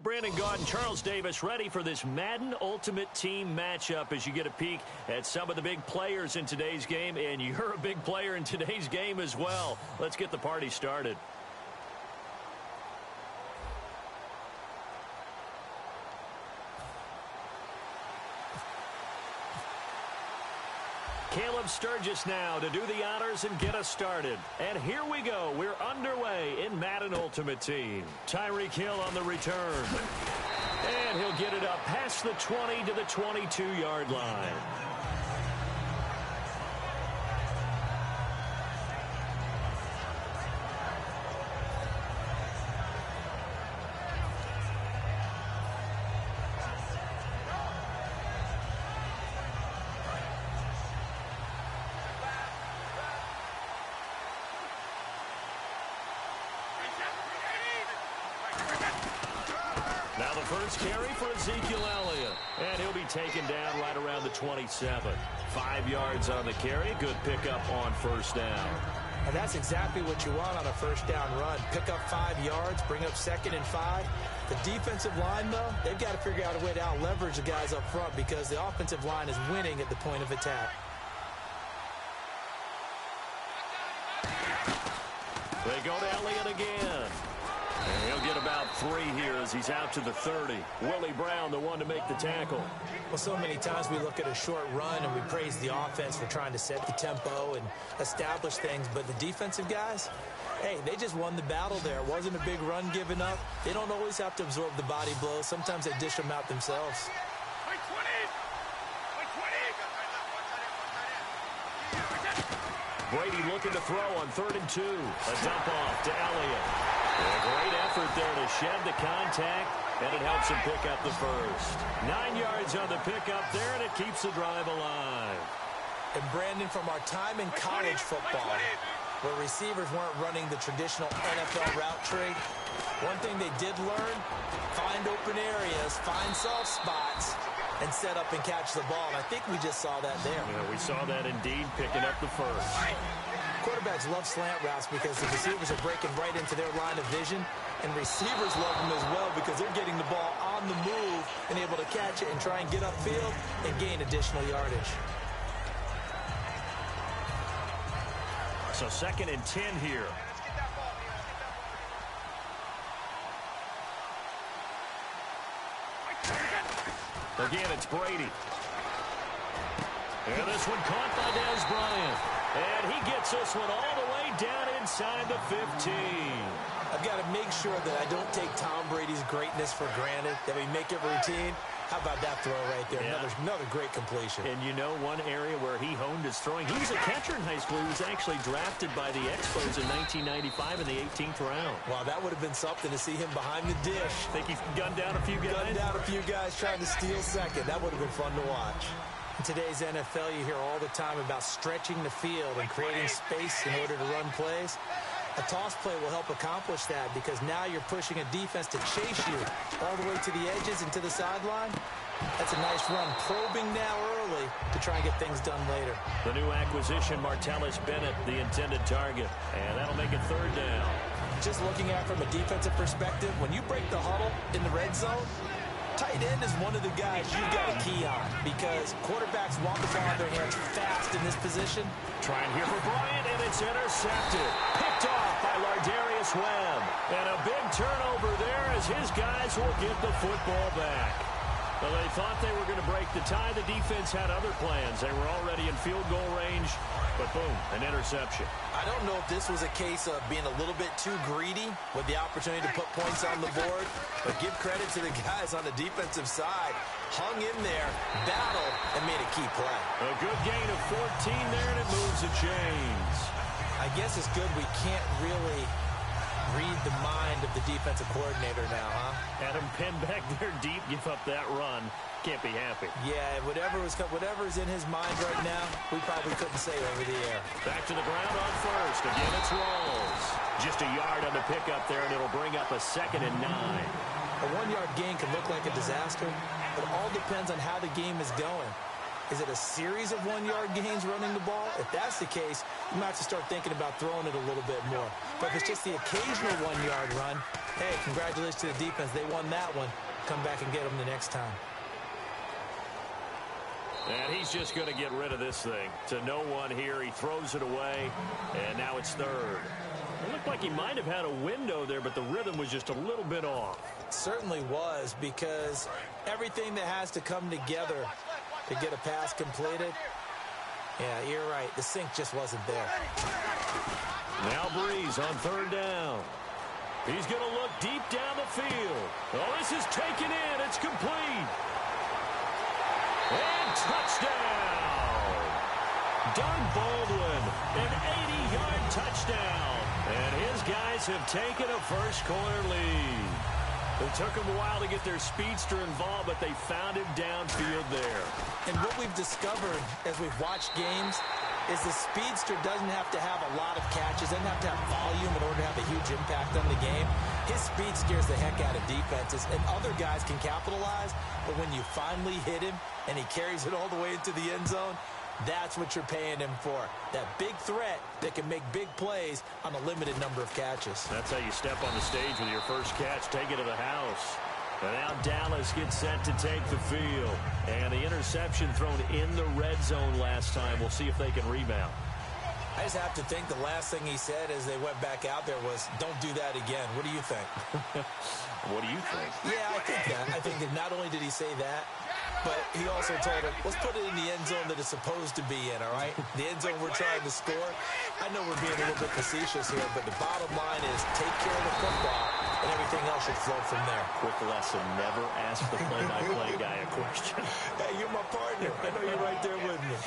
Brandon Gaud and Charles Davis ready for this Madden Ultimate Team matchup as you get a peek at some of the big players in today's game, and you're a big player in today's game as well. Let's get the party started. Caleb Sturgis now to do the honors and get us started. And here we go. We're underway in Madden Ultimate Team. Tyreek Hill on the return. And he'll get it up past the 20 to the 22-yard line. Now the first carry for Ezekiel Elliott. And he'll be taken down right around the 27. 5 yards on the carry. Good pickup on first down. And that's exactly what you want on a first down run. Pick up 5 yards, bring up 2nd and 5. The defensive line, though, they've got to figure out a way to out-leverage the guys up front because the offensive line is winning at the point of attack. They go to Elliott again. And he'll get about 3 here as he's out to the 30. Willie Brown, the one to make the tackle. Well, so many times we look at a short run and we praise the offense for trying to set the tempo and establish things. But the defensive guys, hey, they just won the battle there. It wasn't a big run given up. They don't always have to absorb the body blows. Sometimes they dish them out themselves. Brady looking to throw on 3rd and 2. A dump off to Elliott. A great effort there to shed the contact, and it helps him pick up the first. 9 yards on the pickup there, and it keeps the drive alive. And Brandon, from our time in college football, where receivers weren't running the traditional NFL route tree, one thing they did learn, find open areas, find soft spots, and set up and catch the ball. And I think we just saw that there. Yeah, we saw that indeed, picking up the first. Quarterbacks love slant routes because the receivers are breaking right into their line of vision, and receivers love them as well because they're getting the ball on the move and able to catch it and try and get upfield and gain additional yardage. So 2nd and 10 here. Again, it's Brady. And this one caught by Dez Bryant. And he gets this one all the way down inside the 15. I've got to make sure that I don't take Tom Brady's greatness for granted, that we make it routine. How about that throw right there? Yeah. Another great completion. And you know one area where he honed his throwing? He was a catcher in high school. He was actually drafted by the Expos in 1995 in the 18th round. Wow, that would have been something to see him behind the dish. Think he's gunned down a few guys? Gunned down a few guys trying to steal second. That would have been fun to watch. In today's NFL, you hear all the time about stretching the field and creating space in order to run plays. A toss play will help accomplish that because now you're pushing a defense to chase you all the way to the edges and to the sideline. That's a nice run, probing now early to try and get things done later. The new acquisition, Martellus Bennett, the intended target, and that'll make it 3rd down. Just looking at it from a defensive perspective, when you break the huddle in the red zone, tight end is one of the guys you've got to key on because quarterbacks want the ball in their hands fast in this position. Trying here for Bryant, and it's intercepted. Picked off by Lardarius Webb. And a big turnover there as his guys will get the football back. Well, they thought they were going to break the tie. The defense had other plans. They were already in field goal range, but boom, an interception. I don't know if this was a case of being a little bit too greedy with the opportunity to put points on the board, but give credit to the guys on the defensive side. Hung in there, battled, and made a key play. A good gain of 14 there, and it moves the chains. I guess it's good we can't really read the mind of the defensive coordinator now, huh? Had him pinned back there deep, give up that run. Can't be happy. Yeah, whatever's in his mind right now, we probably couldn't say over the air. Back to the ground on first. Again, it's Rawls. Just a yard on the pickup there, and it'll bring up a 2nd and 9. A 1-yard gain can look like a disaster, but it all depends on how the game is going. Is it a series of 1-yard gains running the ball? If that's the case, you might have to start thinking about throwing it a little bit more. But if it's just the occasional 1-yard run, hey, congratulations to the defense. They won that one. Come back and get them the next time. And he's just going to get rid of this thing. To no one here. He throws it away, and now it's third. It looked like he might have had a window there, but the rhythm was just a little bit off. It certainly was, because everything that has to come together to get a pass completed, yeah, you're right. The sync just wasn't there. Now Breeze on third down. He's going to look deep down the field. Oh, this is taken in. It's complete. And touchdown. Doug Baldwin, an 80-yard touchdown. And his guys have taken a first-quarter lead. It took them a while to get their speedster involved, but they found him downfield there. And what we've discovered as we've watched games is the speedster doesn't have to have a lot of catches, doesn't have to have volume in order to have a huge impact on the game. His speed scares the heck out of defenses, and other guys can capitalize, but when you finally hit him and he carries it all the way into the end zone, that's what you're paying him for. That big threat that can make big plays on a limited number of catches. That's how you step on the stage with your first catch, take it to the house. And now Dallas gets set to take the field. And the interception thrown in the red zone last time. We'll see if they can rebound. I just have to think the last thing he said as they went back out there was, don't do that again. What do you think? What do you think? Yeah, I think that. I think that not only did he say that, but he also told him, let's put it in the end zone that it's supposed to be in, all right? The end zone we're trying to score. I know we're being a little bit facetious here, but the bottom line is take care of the football, and everything else should flow from there. Quick lesson, never ask the play-by-play guy a question. Hey, you're my partner. I know you're right there with me.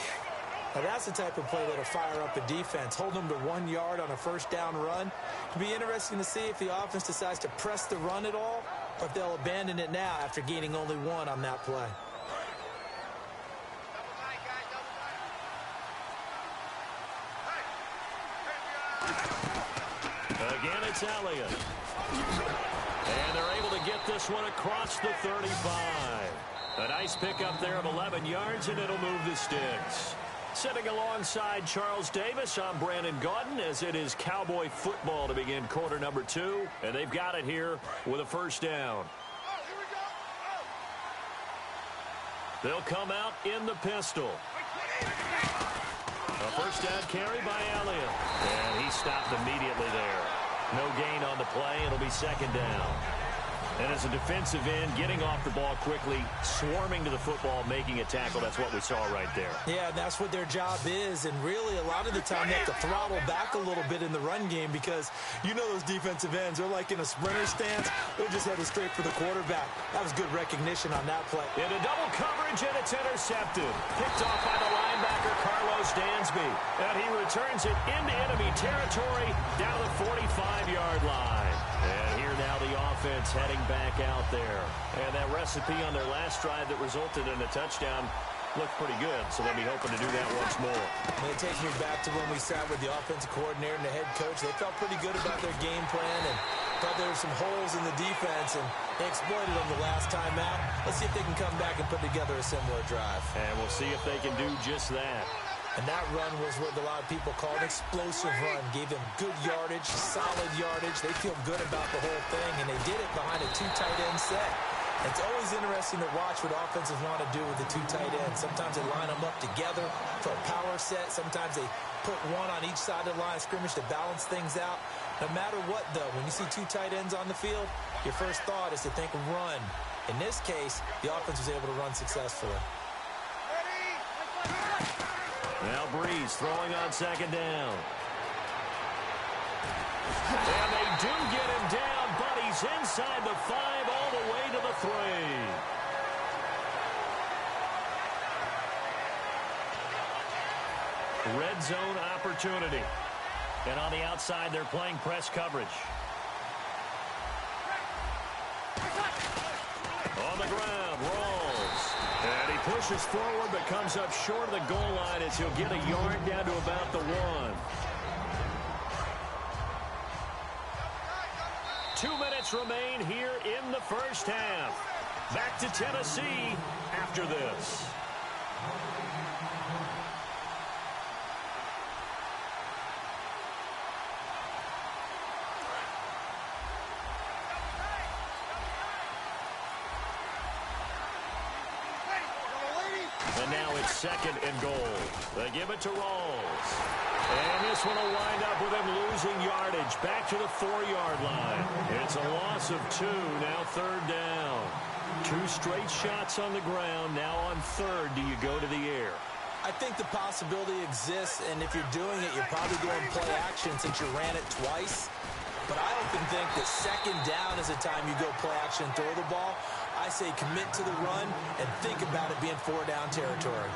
Now, that's the type of play that'll fire up a defense. Hold them to 1 yard on a first down run. It'll be interesting to see if the offense decides to press the run at all, or if they'll abandon it now after gaining only 1 on that play. Again, it's Elliott. And they're able to get this one across the 35. A nice pickup there of 11 yards, and it'll move the sticks. Sitting alongside Charles Davis, I'm Brandon Gaudin, as it is Cowboy football to begin quarter number 2. And they've got it here with a first down. They'll come out in the pistol. A first down carry by Elliott. And he stopped immediately there. No gain on the play. It'll be second down. And as a defensive end, getting off the ball quickly, swarming to the football, making a tackle, that's what we saw right there. Yeah, that's what their job is. And really, a lot of the time, they have to throttle back a little bit in the run game because you know those defensive ends, they're like in a sprinter stance. They're just headed straight for the quarterback. That was good recognition on that play. Into double coverage, and it's intercepted. Picked off by the linebacker, Carlos Dansby. And he returns it into enemy territory down the 45-yard line. And here now the offense heading back out there. And that recipe on their last drive that resulted in a touchdown looked pretty good, so they'll be hoping to do that once more. And it takes me back to when we sat with the offensive coordinator and the head coach. They felt pretty good about their game plan and thought there were some holes in the defense, and they exploited them the last time out. Let's see if they can come back and put together a similar drive. And we'll see if they can do just that. And that run was what a lot of people call an explosive run. Gave them good yardage, solid yardage. They feel good about the whole thing, and they did it behind a 2 tight end set. It's always interesting to watch what offenses want to do with the 2 tight ends. Sometimes they line them up together for a power set. Sometimes they put one on each side of the line of scrimmage to balance things out. No matter what, though, when you see 2 tight ends on the field, your first thought is to think run. In this case, the offense was able to run successfully. Now Breeze throwing on second down. And they do get him down, but he's inside the 5 all the way to the 3. Red zone opportunity. And on the outside, they're playing press coverage. On the ground, rolls. And he pushes forward, but comes up short of the goal line as he'll get a yard down to about the 1. 2 minutes remain here in the first half. Back to Tennessee after this. And now it's second and goal. They give it to Rolls. And this one will wind up with him losing yardage back to the 4-yard line. It's a loss of 2, now third down. 2 straight shots on the ground. Now on third, do you go to the air? I think the possibility exists, and if you're doing it, you're probably going play action since you ran it twice. But I often think that second down is the time you go play action and throw the ball. I say commit to the run and think about it being 4-down territory.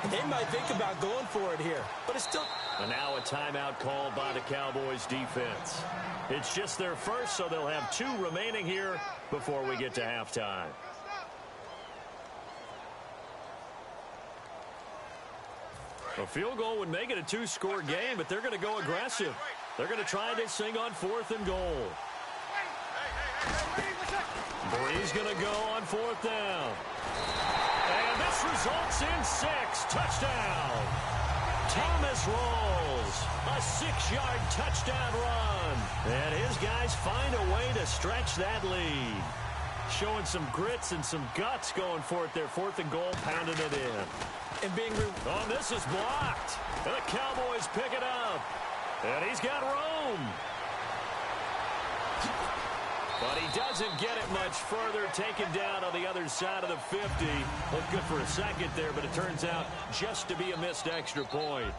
They might think about going for it here, but it's still... And now a timeout called by the Cowboys defense. It's just their first, so they'll have 2 remaining here before we get to halftime. A field goal would make it a 2-score game, but they're going to go aggressive. They're going to try this thing on 4th and goal. Bree's going to go on 4th down. And this results in 6. Touchdown. Thomas Rolls. A 6-yard touchdown run. And his guys find a way to stretch that lead. Showing some grits and some guts going for it there. 4th and goal, pounding it in. And being... Oh, this is blocked. And the Cowboys pick it up. And he's got room. But he doesn't get it much further. Taken down on the other side of the 50. Looked good for a second there, but it turns out just to be a missed extra point.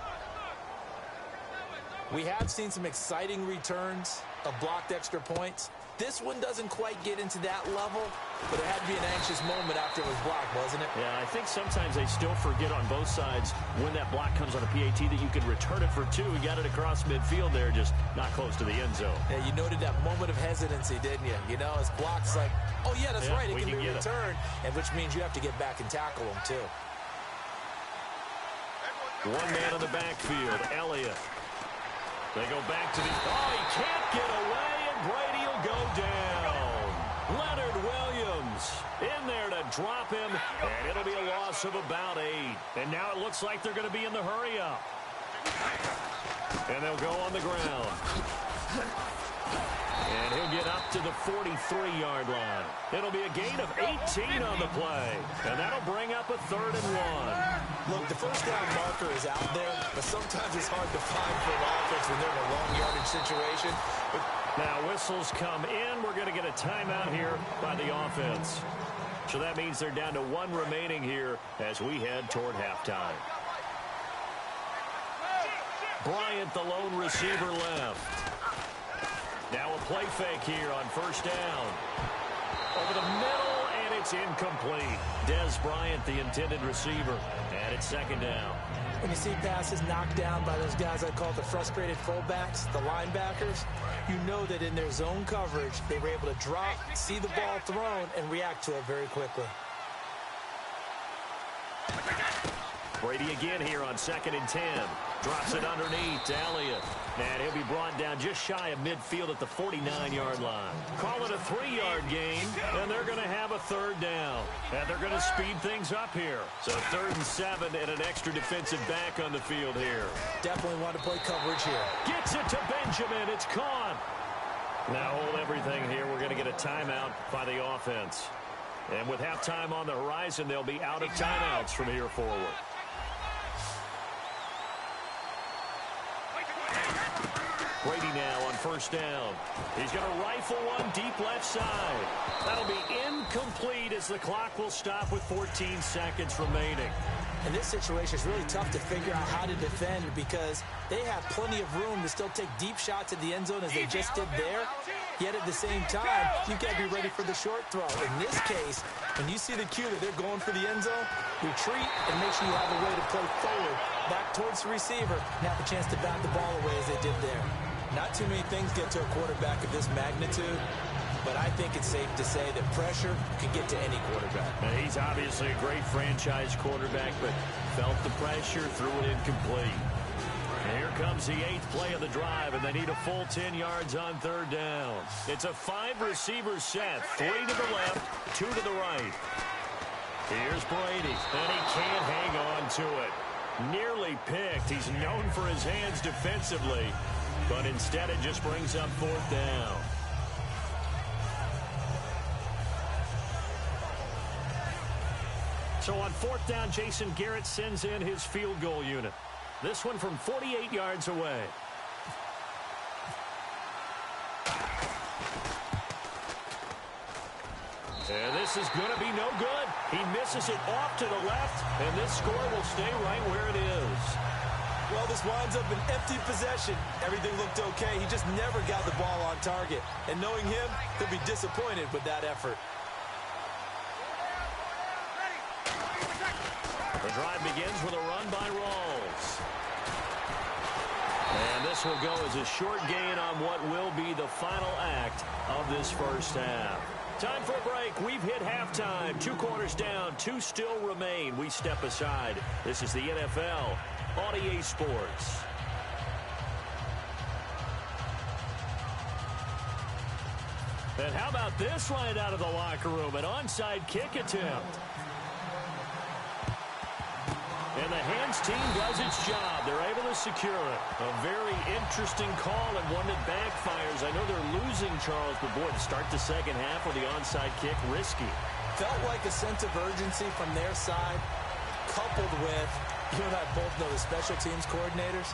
We have seen some exciting returns of blocked extra points. This one doesn't quite get into that level, but it had to be an anxious moment after it was blocked, wasn't it? Yeah, I think sometimes they still forget on both sides when that block comes on a PAT that you can return it for 2. He got it across midfield there, just not close to the end zone. Yeah, you noted that moment of hesitancy, didn't you? You know, it's blocked, it's like, oh, yeah, that's right, it can be returned, and which means you have to get back and tackle him, too. One man in the backfield, Elliott. They go back to the... Oh, he can't get away, and Brady will go down. Leonard Williams in there to drop him, and it'll be a loss of about 8. And now it looks like they're going to be in the hurry-up. And they'll go on the ground. And he'll get up to the 43-yard line. It'll be a gain of 18 on the play. And that'll bring up a 3rd and 1. Look, the first down marker is out there, but sometimes it's hard to find for an offense when they're in a long yardage situation. But now whistles come in. We're going to get a timeout here by the offense. So that means they're down to 1 remaining here as we head toward halftime. Bryant, the lone receiver, left. Now a play fake here on 1st down. Over the middle, and it's incomplete. Des Bryant, the intended receiver, and it's 2nd down. When you see passes knocked down by those guys I call the frustrated fullbacks, the linebackers, you know that in their zone coverage, they were able to drop, see the ball thrown, and react to it very quickly. Brady again here on 2nd and 10. Drops it underneath to Elliott. And he'll be brought down just shy of midfield at the 49-yard line. Call it a 3-yard gain, and they're going to have a 3rd down. And they're going to speed things up here. So 3rd and 7 and an extra defensive back on the field here. Definitely want to play coverage here. Gets it to Benjamin. It's caught. Now hold everything here. We're going to get a timeout by the offense. And with halftime on the horizon, they'll be out of timeouts from here forward. Brady now on 1st down. He's going to rifle one deep left side. That'll be incomplete as the clock will stop with 14 seconds remaining. In this situation, it's really tough to figure out how to defend because they have plenty of room to still take deep shots at the end zone as they just did there. Yet at the same time, you've got to be ready for the short throw. In this case, when you see the cue that they're going for the end zone, retreat and make sure you have a way to play forward, back towards the receiver, and have a chance to bat the ball away as they did there. Not too many things get to a quarterback of this magnitude, but I think it's safe to say that pressure can get to any quarterback. Now, he's obviously a great franchise quarterback, but felt the pressure, threw it incomplete. And here comes the 8th play of the drive, and they need a full 10 yards on 3rd down. It's a 5-receiver set, 3 to the left, 2 to the right. Here's Brady, and he can't hang on to it. Nearly picked. He's known for his hands defensively, but instead it just brings up fourth down. So on fourth down, Jason Garrett sends in his field goal unit. This one from 48 yards away. And this is going to be no good. He misses it off to the left, and this score will stay right where it is. Well, this winds up an empty possession. Everything looked okay. He just never got the ball on target. And knowing him, he'll be disappointed with that effort. The drive begins with a run by Rawls. And this will go as a short gain on what will be the final act of this first half. Time for a break. We've hit halftime. 2 quarters down. 2 still remain. We step aside. This is the NFL on EA Sports. And how about this right out of the locker room? An onside kick attempt. And the hands team does its job. They're able to secure it. A very interesting call and one that backfires. I know they're losing, Charles, but boy, to start the second half with the onside kick, risky. Felt like a sense of urgency from their side, coupled with, you and I both know the special teams coordinators.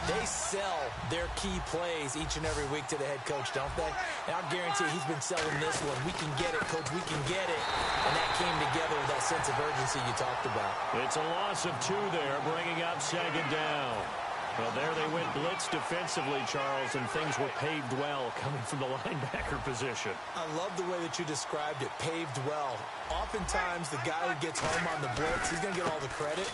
They sell their key plays each and every week to the head coach, don't they? And I guarantee he's been selling this one. We can get it, coach. We can get it. And that came together with that sense of urgency you talked about. It's a loss of 2 there, bringing up second down. Well, there they went blitz defensively, Charles, and things were paved well coming from the linebacker position. I love the way that you described it, paved well. Oftentimes, the guy who gets home on the blitz, he's going to get all the credit.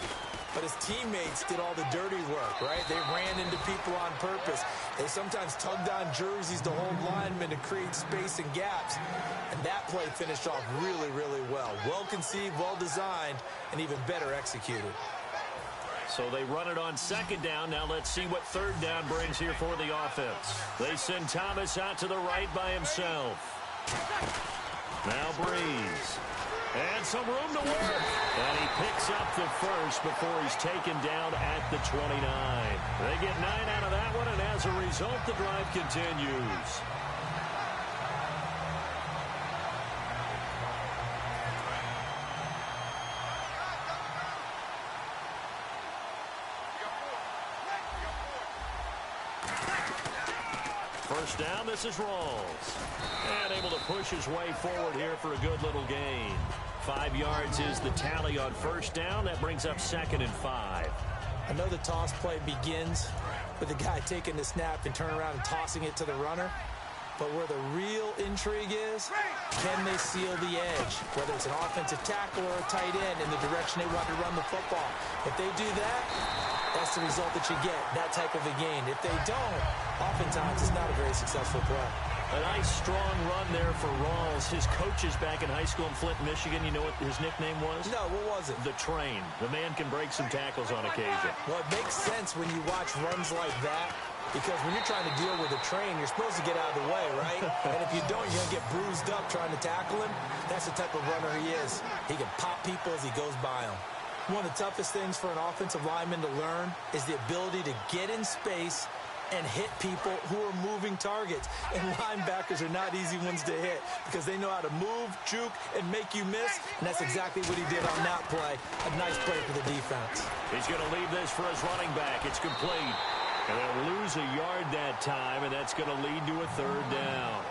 But his teammates did all the dirty work, right? They ran into people on purpose. They sometimes tugged on jerseys to hold linemen to create space and gaps. And that play finished off really, really well. Well conceived, well designed, and even better executed. So they run it on second down. Now let's see what third down brings here for the offense. They send Thomas out to the right by himself. Now Breeze. And some room to work. And he picks up the first before he's taken down at the 29. They get 9 out of that one, and as a result, the drive continues. First down, this is Rawls. And able to push his way forward here for a good little gain. 5 yards is the tally on first down. That brings up 2nd and 5. I know the toss play begins with the guy taking the snap and turning around and tossing it to the runner. But where the real intrigue is, can they seal the edge? Whether it's an offensive tackle or a tight end in the direction they want to run the football. If they do that, that's the result that you get, that type of a gain. If they don't, oftentimes it's not a very successful play. A nice, strong run there for Rawls. His coaches back in high school in Flint, Michigan, you know what his nickname was? No, what was it? The Train. The man can break some tackles on occasion. Well, it makes sense when you watch runs like that, because when you're trying to deal with a train, you're supposed to get out of the way, right? And if you don't, you're going to get bruised up trying to tackle him. That's the type of runner he is. He can pop people as he goes by them. One of the toughest things for an offensive lineman to learn is the ability to get in space and hit people who are moving targets. And linebackers are not easy ones to hit because they know how to move, juke, and make you miss. And that's exactly what he did on that play. A nice play for the defense. He's going to leave this for his running back. It's complete. And they'll lose a yard that time, and that's going to lead to a third down.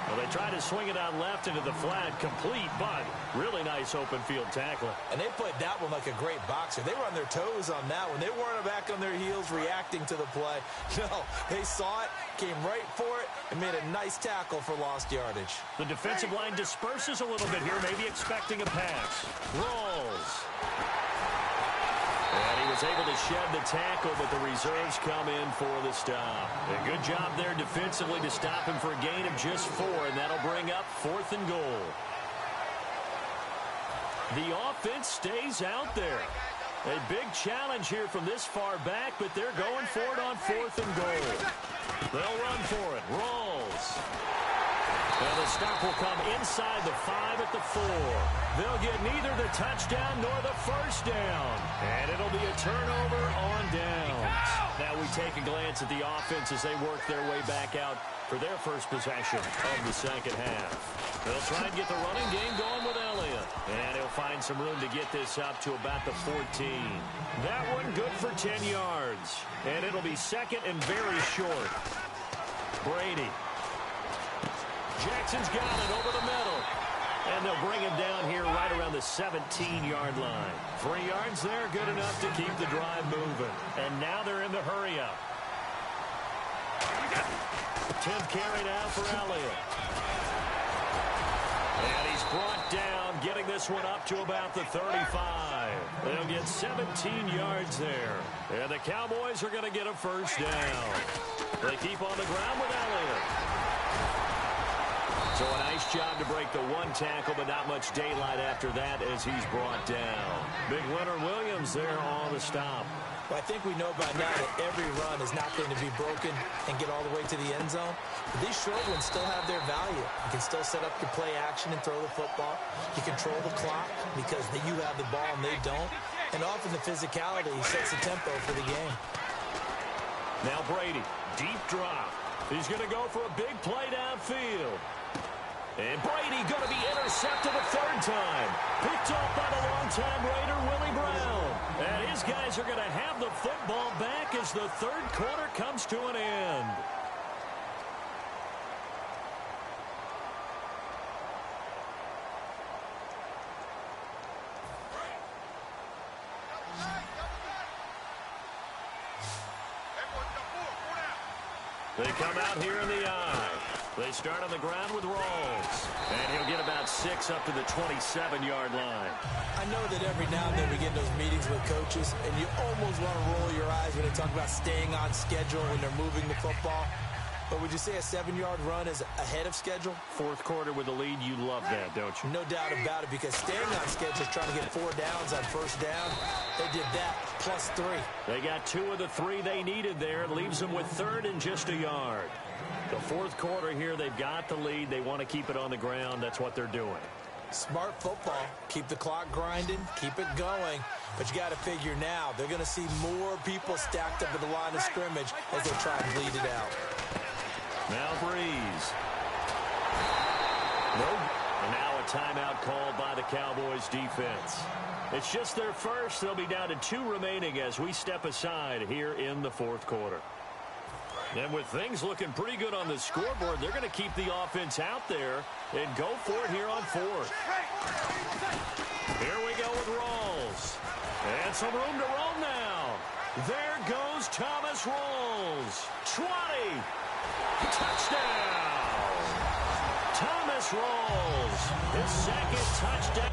Well, they try to swing it out left into the flat, complete, but really nice open field tackle. And they played that one like a great boxer. They were on their toes on that one. They weren't back on their heels reacting to the play. No, they saw it, came right for it, and made a nice tackle for lost yardage. The defensive line disperses a little bit here, maybe expecting a pass. Rolls. And he was able to shed the tackle, but the reserves come in for the stop. A good job there defensively to stop him for a gain of just 4, and that'll bring up 4th and goal. The offense stays out there. A big challenge here from this far back, but they're going for it on 4th and goal. They'll run for it. Rolls. And the stop will come inside the 5 at the 4. They'll get neither the touchdown nor the first down. And it'll be a turnover on downs. Now we take a glance at the offense as they work their way back out for their first possession of the second half. They'll try and get the running game going with Elliott. And he'll find some room to get this up to about the 14. That one good for 10 yards. And it'll be second and very short. Brady. Jackson's got it over the middle. And they'll bring him down here right around the 17-yard line. 3 yards there, good enough to keep the drive moving. And now they're in the hurry-up. 10th carry now for Elliott. And he's brought down, getting this one up to about the 35. They'll get 17 yards there. And the Cowboys are going to get a first down. They keep on the ground with Elliott. So a nice job to break the one tackle, but not much daylight after that as he's brought down. Big winner Williams there on the stop. Well, I think we know by now that every run is not going to be broken and get all the way to the end zone. But these short ones still have their value. You can still set up your play action and throw the football. You control the clock because you have the ball and they don't. And often the physicality sets the tempo for the game. Now Brady, deep drop. He's going to go for a big play downfield. And Brady going to be intercepted a third time. Picked off by the longtime Raider, Willie Brown. And his guys are going to have the football back as the third quarter comes to an end. They come out here in the eye. They start on the ground with Rawls. And he'll get about 6 up to the 27-yard line. I know that every now and then we get in those meetings with coaches, and you almost want to roll your eyes when they talk about staying on schedule when they're moving the football. But would you say a 7-yard run is ahead of schedule? Fourth quarter with the lead, you love that, don't you? No doubt about it, because staying on schedule is trying to get 4 downs on first down. They did that, plus 3. They got 2 of the 3 they needed there. Leaves them with third and just a yard. The fourth quarter here, they've got the lead. They want to keep it on the ground. That's what they're doing. Smart football. Keep the clock grinding. Keep it going. But you got to figure now, they're going to see more people stacked up at the line of scrimmage as they try and bleed it out. Now Breeze. Nope. And now a timeout called by the Cowboys defense. It's just their first. They'll be down to 2 remaining as we step aside here in the fourth quarter. And with things looking pretty good on the scoreboard, they're going to keep the offense out there and go for it here on fourth. Here we go with Rawls. And some room to roam now. There goes Thomas Rawls. 20. Touchdown. Thomas Rawls. His second touchdown.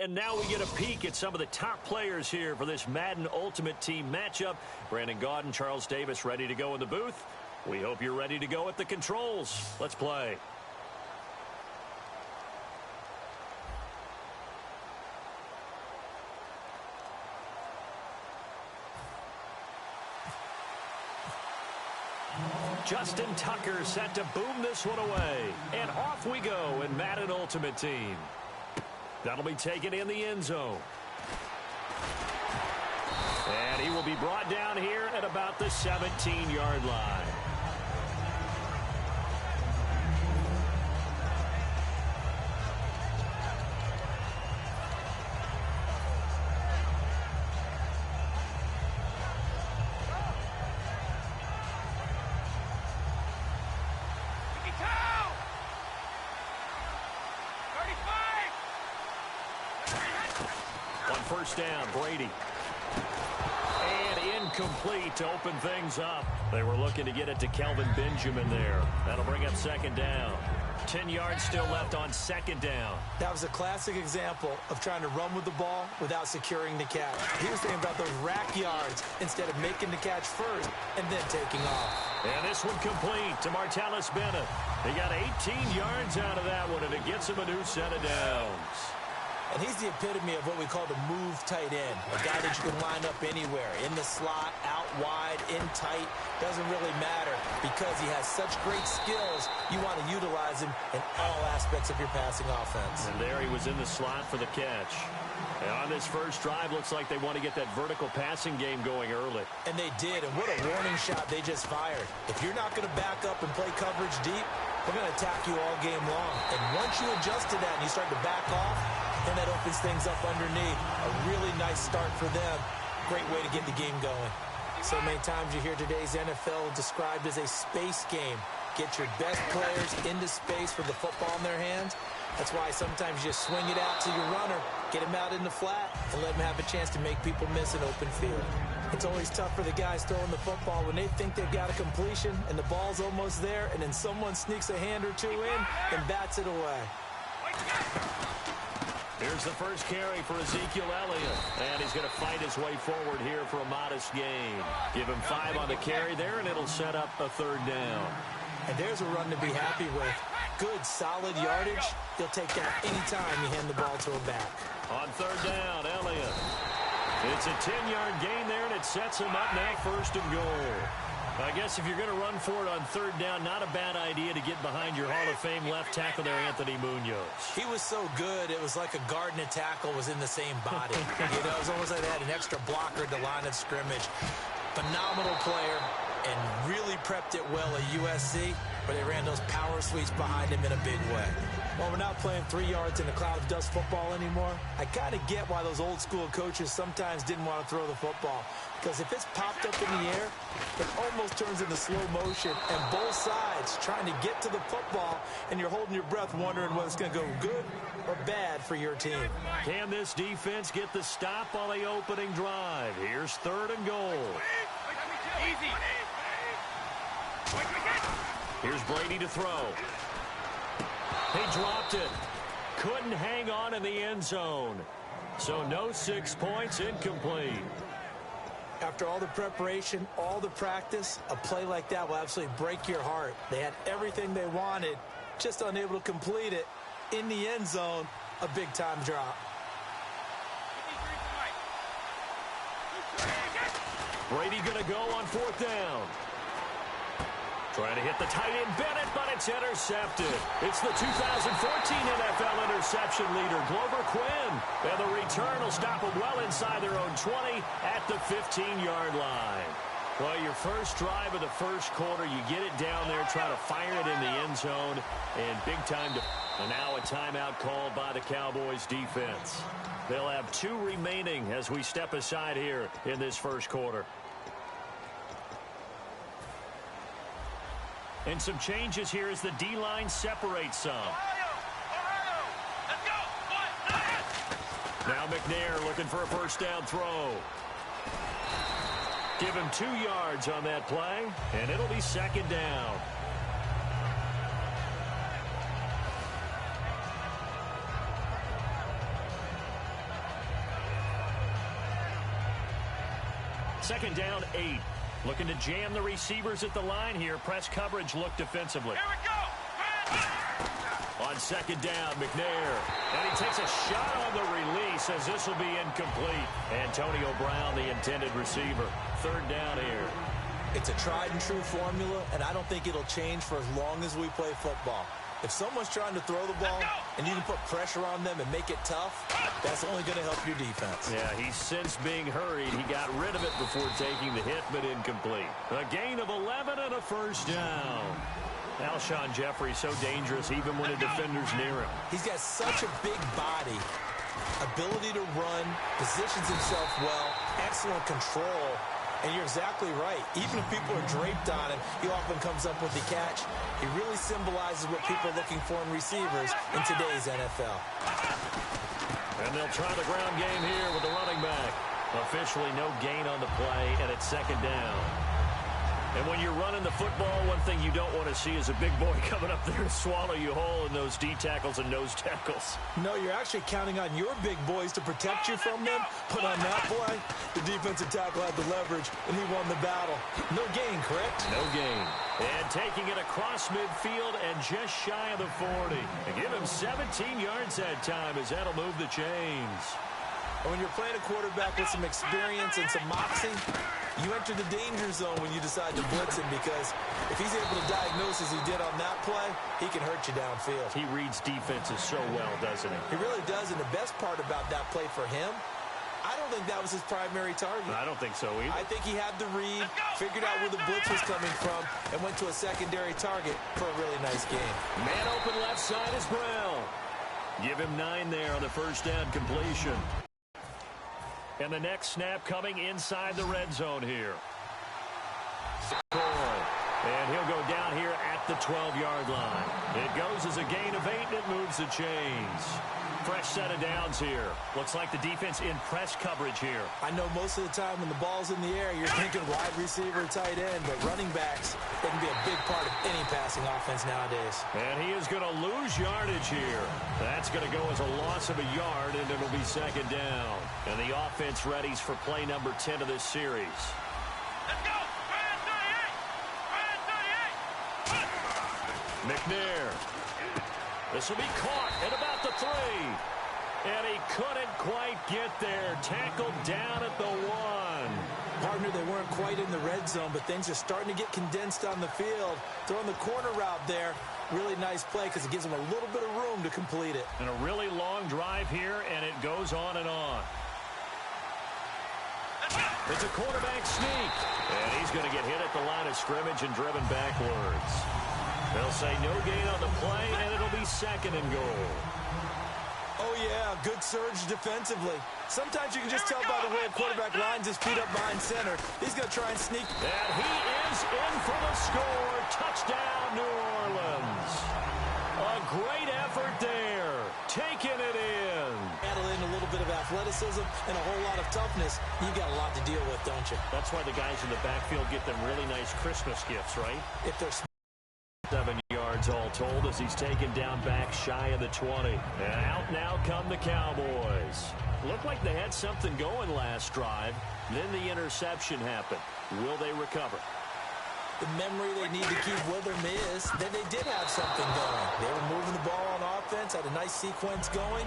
And now we get a peek at some of the top players here for this Madden Ultimate Team matchup. Brandon Gaudin, Charles Davis ready to go in the booth. We hope you're ready to go at the controls. Let's play. Justin Tucker set to boom this one away. And off we go in Madden Ultimate Team. That'll be taken in the end zone. And he will be brought down here at about the 17-yard line. First down, Brady. And incomplete to open things up. They were looking to get it to Kelvin Benjamin there. That'll bring up second down. 10 yards still left on second down. That was a classic example of trying to run with the ball without securing the catch. He was thinking about those rack yards instead of making the catch first and then taking off. And this one complete to Martellus Bennett. He got 18 yards out of that one, and it gets him a new set of downs. And he's the epitome of what we call the move tight end, a guy that you can line up anywhere, in the slot, out wide, in tight, doesn't really matter because he has such great skills. You want to utilize him in all aspects of your passing offense. And there he was in the slot for the catch. And on this first drive, looks like they want to get that vertical passing game going early. And they did, and what a warning shot they just fired. If you're not going to back up and play coverage deep, we're going to attack you all game long. And once you adjust to that and you start to back off, then that opens things up underneath. A really nice start for them. Great way to get the game going. So many times you hear today's NFL described as a space game. Get your best players into space with the football in their hands. That's why sometimes you swing it out to your runner, get him out in the flat, and let him have a chance to make people miss an open field. It's always tough for the guys throwing the football when they think they've got a completion and the ball's almost there, and then someone sneaks a hand or two in and bats it away. Here's the first carry for Ezekiel Elliott. And he's going to fight his way forward here for a modest gain. Give him 5 on the carry there, and it'll set up a third down. And there's a run to be happy with. Good, solid yardage. He'll take that anytime you hand the ball to him back. On third down, Elliott. It's a 10-yard gain there, and it sets him up now first and goal. I guess if you're going to run for it on third down, not a bad idea to get behind your Hall of Fame left tackle there, Anthony Munoz. He was so good, it was like a guard and a tackle was in the same body. You know, it was almost like they had an extra blocker at the line of scrimmage. Phenomenal player, and really prepped it well at USC, where they ran those power sweeps behind him in a big way. Well, we're not playing 3 yards in a cloud of dust football anymore. I kind of get why those old school coaches sometimes didn't want to throw the football. Because if it's popped up in the air, it almost turns into slow motion. And both sides trying to get to the football, and you're holding your breath wondering whether it's going to go good or bad for your team. Can this defense get the stop on the opening drive? Here's third and goal. Easy. Here's Brady to throw. He dropped it. Couldn't hang on in the end zone. So no 6 points, incomplete. After all the preparation, all the practice, a play like that will absolutely break your heart. They had everything they wanted, just unable to complete it. In the end zone, a big-time drop. Brady going to go on fourth down. Trying to hit the tight end Bennett, but it's intercepted. It's the 2014 NFL interception leader, Glover Quinn. And the return will stop them well inside their own 20 at the 15-yard line. Well, your first drive of the first quarter, you get it down there, try to fire it in the end zone, and big time to... And now a timeout called by the Cowboys defense. They'll have 2 remaining as we step aside here in this first quarter. And some changes here as the D-line separates some. Now McNair looking for a first down throw. Give him 2 yards on that play, and it'll be second down. 8. Looking to jam the receivers at the line here. Press coverage look defensively. Here we go. On second down, McNair. And he takes a shot on the release as this will be incomplete. Antonio Brown, the intended receiver. Third down here. It's a tried-and-true formula, and I don't think it'll change for as long as we play football. If someone's trying to throw the ball and you can put pressure on them and make it tough, that's only going to help your defense. Yeah, he's since being hurried. He got rid of it before taking the hit, but incomplete. A gain of 11 and a first down. Alshon Jeffrey so dangerous even when a defender's near him. He's got such a big body, ability to run, positions himself well, excellent control. And you're exactly right. Even if people are draped on him, he often comes up with the catch. He really symbolizes what people are looking for in receivers in today's NFL. And they'll try the ground game here with the running back. Officially no gain on the play, and it's second down. And when you're running the football, one thing you don't want to see is a big boy coming up there to swallow you whole in those D tackles and nose tackles. No, you're actually counting on your big boys to protect you from them. But on that play, the defensive tackle had the leverage, and he won the battle. No gain, correct? No gain. And taking it across midfield and just shy of the 40. And give him 17 yards that time as that'll move the chains. And when you're playing a quarterback with some experience and some moxie, you enter the danger zone when you decide to blitz him, because if he's able to diagnose as he did on that play, he can hurt you downfield. He reads defenses so well, doesn't he? He really does, and the best part about that play for him, I don't think that was his primary target. I don't think so either. I think he had the read, figured out where the blitz was coming from, and went to a secondary target for a really nice game. Man open left side is Brown. Give him 9 there on the first down completion. And the next snap coming inside the red zone here. And he'll go down here at the 12-yard line. It goes as a gain of 8, and it moves the chains. Fresh set of downs here. Looks like the defense in press coverage here. I know most of the time when the ball's in the air, you're thinking wide receiver, tight end, but running backs, they can be a big part of any passing offense nowadays. And he is going to lose yardage here. That's going to go as a loss of a yard, and it'll be second down. And the offense readies for play number 10 of this series. Let's go. McNair. This will be caught at about the 3. And he couldn't quite get there. Tackled down at the 1. Partner, they weren't quite in the red zone, but things are starting to get condensed on the field. Throwing the corner route there. Really nice play because it gives them a little bit of room to complete it. And a really long drive here, and it goes on and on. It's a quarterback sneak. And he's going to get hit at the line of scrimmage and driven backwards. They'll say no gain on the play, and it'll be second and goal. Oh, yeah, good surge defensively. Sometimes you can just tell by the way a quarterback lines his feet up behind center. He's going to try and sneak. And he is in for the score. Touchdown, New Orleans. A great effort there. Taking it in. Add in a little bit of athleticism and a whole lot of toughness. You got a lot to deal with, don't you? That's why the guys in the backfield get them really nice Christmas gifts, right? If they're 7 yards all told as he's taken down back shy of the 20. And out now come the Cowboys. Looked like they had something going last drive. Then the interception happened. Will they recover? The memory they need to keep with them is that they did have something going. They were moving the ball on offense, had a nice sequence going.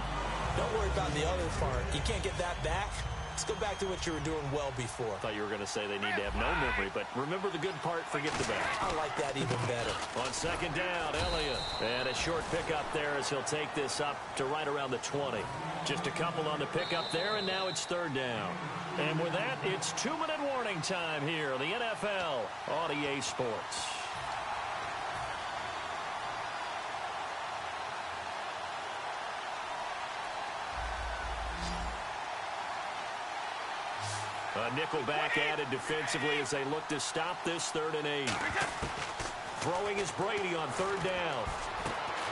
Don't worry about the other part. You can't get that back. Let's go back to what you were doing well before. I thought you were going to say they need to have no memory, but remember the good part, forget the bad. I like that even better. On second down, Elliott. And a short pickup there as he'll take this up to right around the 20. Just a couple on the pickup there, and now it's third down. And with that, it's 2-minute warning time here on the NFL on EA Sports. A nickelback added defensively as they look to stop this 3rd and 8. Throwing is Brady on third down.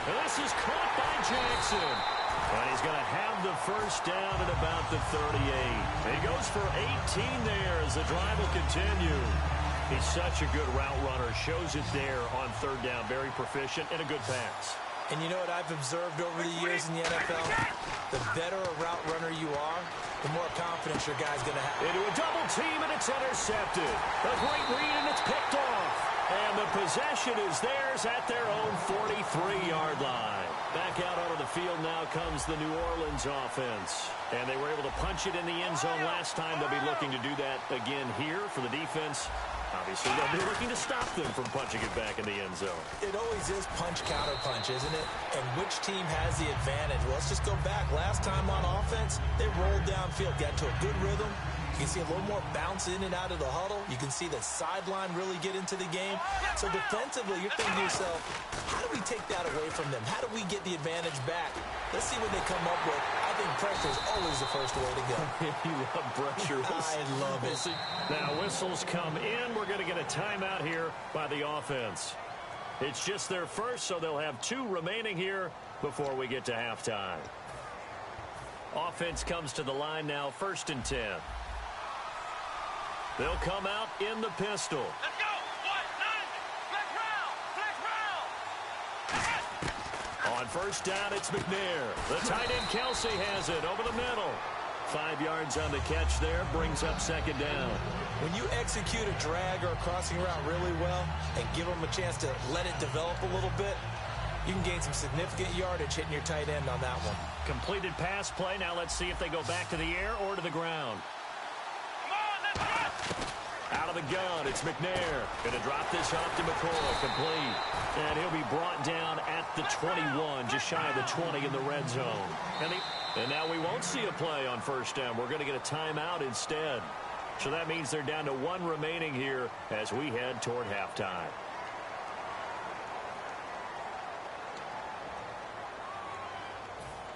And this is caught by Jackson. And he's going to have the first down at about the 38. He goes for 18 there as the drive will continue. He's such a good route runner. Shows it there on third down. Very proficient and a good pass. And you know what I've observed over the years in the NFL? The better a route runner you are, the more confidence your guy's going to have. Into a double team, and it's intercepted. A great read, and it's picked off. And the possession is theirs at their own 43-yard line. Back out onto the field now comes the New Orleans offense. And they were able to punch it in the end zone last time. They'll be looking to do that again here for the defense. Obviously, they'll be looking to stop them from punching it back in the end zone. It always is punch-counter-punch, isn't it? And which team has the advantage? Well, let's just go back. Last time on offense, they rolled downfield, got to a good rhythm. You can see a little more bounce in and out of the huddle. You can see the sideline really get into the game. So defensively, you're thinking to yourself, how do we take that away from them? How do we get the advantage back? Let's see what they come up with. I think pressure is always the first way to go. You love pressure. I love it. Now whistles come in. We're going to get a timeout here by the offense. It's just their first, so they'll have 2 remaining here before we get to halftime. Offense comes to the line now, 1st and 10. They'll come out in the pistol. Let's go. 1, 9, flex round. On first down, it's McNair. The tight end, Kelsey, has it over the middle. 5 yards on the catch there, brings up 2nd down. When you execute a drag or a crossing route really well and give them a chance to let it develop a little bit, you can gain some significant yardage hitting your tight end on that one. Completed pass play. Now let's see if they go back to the air or to the ground. Out of the gun, it's McNair. Going to drop this off to McCoy, complete. And he'll be brought down at the 21, just shy of the 20 in the red zone. And now we won't see a play on first down. We're going to get a timeout instead. So that means they're down to 1 remaining here as we head toward halftime.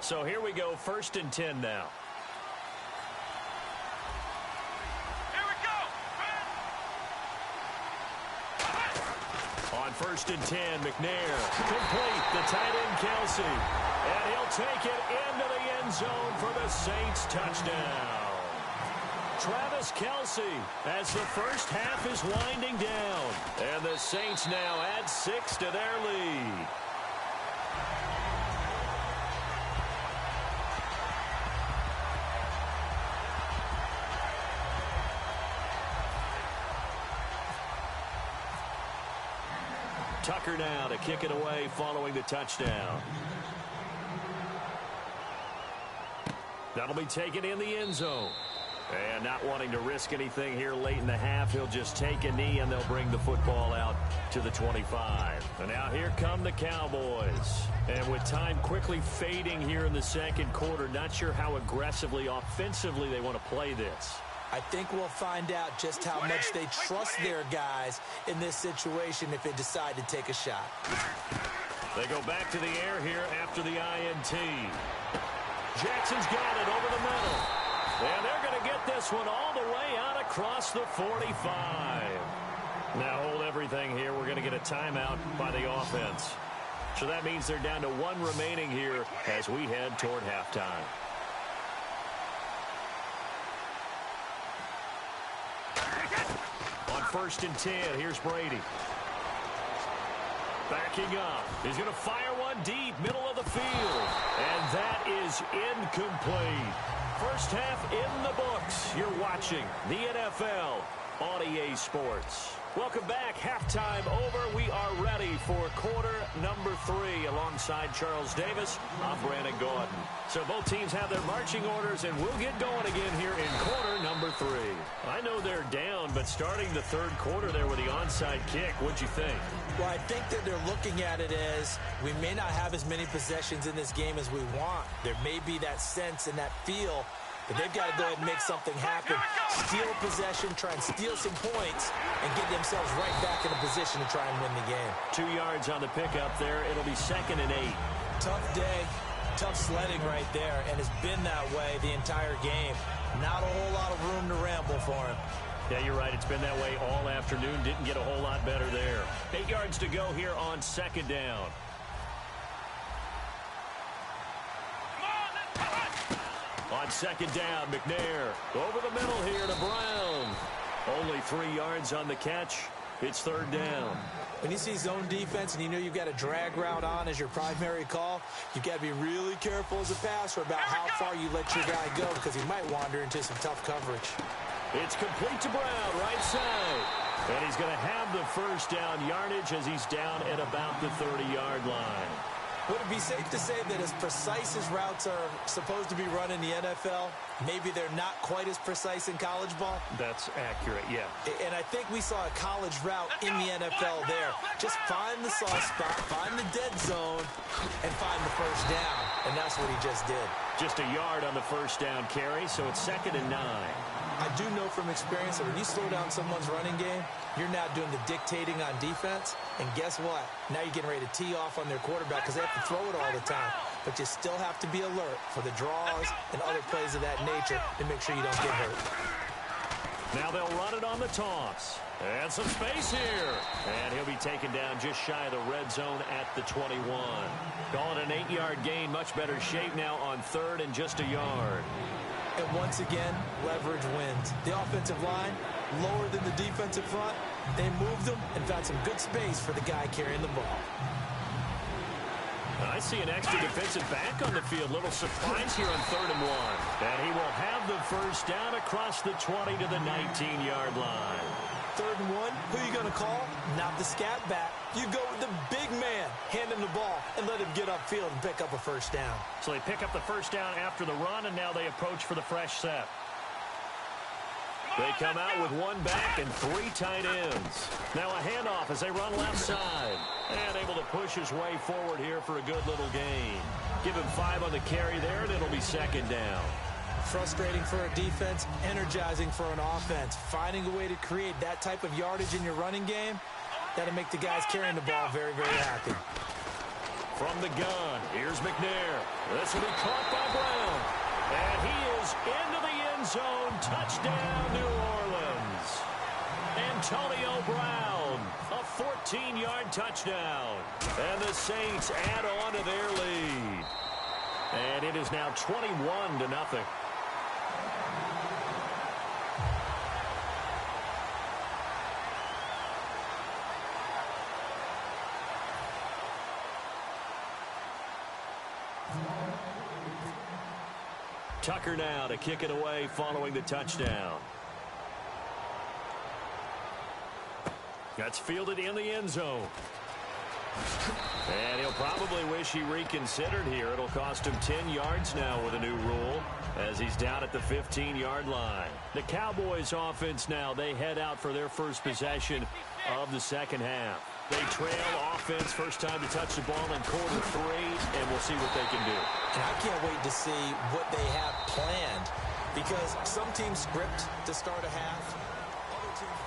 So here we go, 1st and 10 now. On 1st and 10, McNair, complete, the tight end, Kelsey. And he'll take it into the end zone for the Saints touchdown. Travis Kelsey as the first half is winding down. And the Saints now add 6 to their lead. Tucker now to kick it away following the touchdown. That'll be taken in the end zone. And not wanting to risk anything here late in the half, he'll just take a knee and they'll bring the football out to the 25. And now here come the Cowboys. And with time quickly fading here in the 2nd quarter, not sure how aggressively, offensively they want to play this. I think we'll find out just how much they trust their guys in this situation if they decide to take a shot. They go back to the air here after the INT. Jackson's got it over the middle. And they're going to get this one all the way out across the 45. Now hold everything here. We're going to get a timeout by the offense. So that means they're down to 1 remaining here as we head toward halftime. On 1st and 10, here's Brady. Backing up. He's going to fire one deep, middle of the field. And that is incomplete. First half in the books. You're watching the NFL on EA Sports. Welcome back. Halftime over. We are ready for quarter number 3 alongside Charles Davis. I'm Brandon Gordon. So both teams have their marching orders, and we'll get going again here in quarter number 3. I know they're down, but starting the 3rd quarter there with the onside kick, what'd you think? Well, I think that they're looking at it as we may not have as many possessions in this game as we want. There may be that sense and that feel, but they've got to go ahead and make something happen. Steal a possession, try and steal some points, and get themselves right back in a position to try and win the game. 2 yards on the pickup there. It'll be 2nd and 8. Tough day, tough sledding right there, and it's been that way the entire game. Not a whole lot of room to ramble for him. Yeah, you're right. It's been that way all afternoon. Didn't get a whole lot better there. 8 yards to go here on 2nd down. On 2nd down, McNair over the middle here to Brown. Only 3 yards on the catch. It's third down. When you see zone defense and you know you've got a drag route on as your primary call, you've got to be really careful as a passer about how far you let your guy go because he might wander into some tough coverage. It's complete to Brown, right side. And he's going to have the first down yardage as he's down at about the 30-yard line. Would it be safe to say that as precise as routes are supposed to be run in the NFL, maybe they're not quite as precise in college ball? That's accurate, yeah. And I think we saw a college route in the NFL there. Just find the soft spot, find the dead zone, and find the first down. And that's what he just did. Just a yard on the first down carry, so it's 2nd and 9. I do know from experience that when you slow down someone's running game, you're now doing the dictating on defense. And guess what? Now you're getting ready to tee off on their quarterback because they have to throw it all the time. But you still have to be alert for the draws and other plays of that nature to make sure you don't get hurt. Now they'll run it on the toss. And some space here. And he'll be taken down just shy of the red zone at the 21. Calling an 8-yard gain. Much better shape now on 3rd and just a yard. And once again, leverage wins. The offensive line, lower than the defensive front. They moved them and found some good space for the guy carrying the ball. I see an extra defensive back on the field. Little surprise here on 3rd and 1. And he will have the first down across the 20 to the 19-yard line. 3rd and 1, who are you going to call? Not the scat back. You go with the big man, hand him the ball, and let him get upfield and pick up a first down. So they pick up the first down after the run, and now they approach for the fresh set. They come out with 1 back and 3 tight ends. Now a handoff as they run left side. And able to push his way forward here for a good little gain. Give him 5 on the carry there, and it'll be 2nd down. Frustrating for a defense, energizing for an offense. Finding a way to create that type of yardage in your running game, that'll make the guys carrying the ball very, very happy. From the gun, here's McNair. This will be caught by Brown. And he is into the end zone. Touchdown, New Orleans. Antonio Brown, a 14-yard touchdown. And the Saints add on to their lead. And it is now 21-0. Tucker now to kick it away following the touchdown. That's fielded in the end zone. And he'll probably wish he reconsidered here. It'll cost him 10 yards now with a new rule as he's down at the 15-yard line. The Cowboys offense now, they head out for their first possession of the second half. They trail offense, first time to touch the ball in quarter 3, and we'll see what they can do. And I can't wait to see what they have planned because some teams script to start a half. Other teams...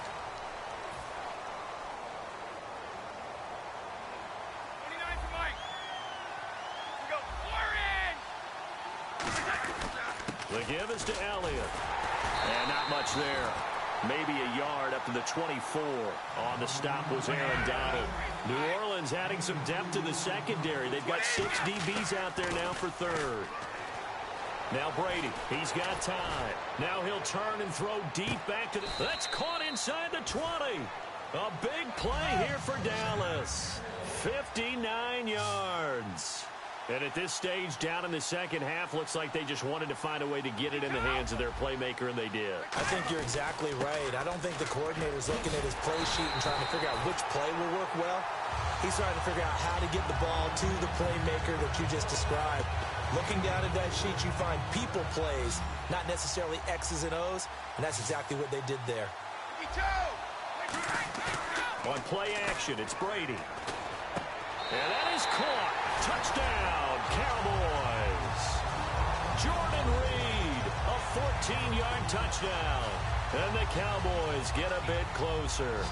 29 for Mike. We go. The give is to Elliott. And not much there. Maybe a yard up to the 24. On the stop was Aaron Donald. New Orleans adding some depth to the secondary. They've got 6 DBs out there now for 3rd. Now Brady, he's got time. Now he'll turn and throw deep back to the... That's caught inside the 20. A big play here for Dallas. 59 yards. And at this stage, down in the second half, looks like they just wanted to find a way to get it in the hands of their playmaker, and they did. I think you're exactly right. I don't think the coordinator's looking at his play sheet and trying to figure out which play will work well. He's trying to figure out how to get the ball to the playmaker that you just described. Looking down at that sheet, you find people plays, not necessarily X's and O's, and that's exactly what they did there. On play action, it's Brady. And that is caught. Touchdown, Cowboys. Jordan Reed, a 14-yard touchdown. And the Cowboys get a bit closer.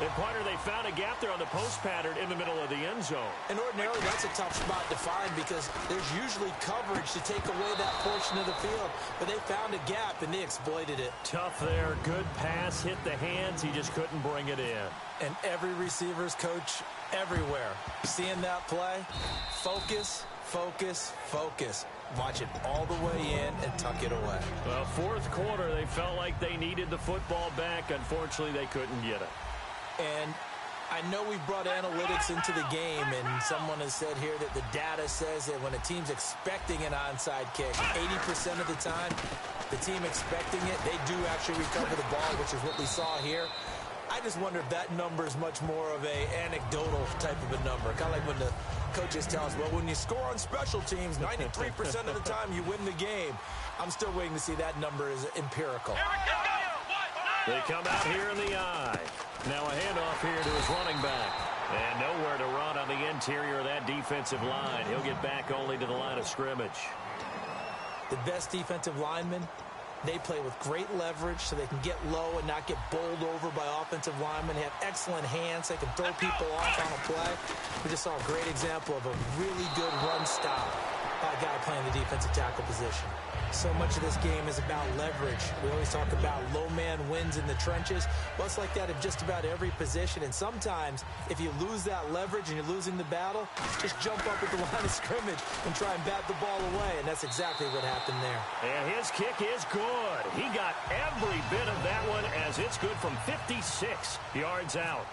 And, partner, they found a gap there on the post pattern in the middle of the end zone. And ordinarily, that's a tough spot to find because there's usually coverage to take away that portion of the field. But they found a gap, and they exploited it. Tough there. Good pass. Hit the hands. He just couldn't bring it in. And every receiver's coach everywhere. Seeing that play, focus, focus, focus. Watch it all the way in and tuck it away. Well, fourth quarter, they felt like they needed the football back. Unfortunately, they couldn't get it. And I know we've brought analytics into the game, and someone has said here that the data says that when a team's expecting an onside kick, 80% of the time, the team expecting it, they do actually recover the ball, which is what we saw here. I just wonder if that number is much more of a anecdotal type of a number. Kind of like when the coaches tell us, well, when you score on special teams, 93% of the time you win the game. I'm still waiting to see that number is empirical. They come out here in the eye. Now a handoff here to his running back. And nowhere to run on the interior of that defensive line. He'll get back only to the line of scrimmage. The best defensive linemen, they play with great leverage so they can get low and not get bowled over by offensive linemen. They have excellent hands. They can throw people off on a play. We just saw a great example of a really good run stop by a guy playing the defensive tackle position. So much of this game is about leverage. We always talk about low man wins in the trenches. Well, it's like that in just about every position. And sometimes, if you lose that leverage and you're losing the battle, just jump up at the line of scrimmage and try and bat the ball away. And that's exactly what happened there. And his kick is good. He got every bit of that one as it's good from 56 yards out.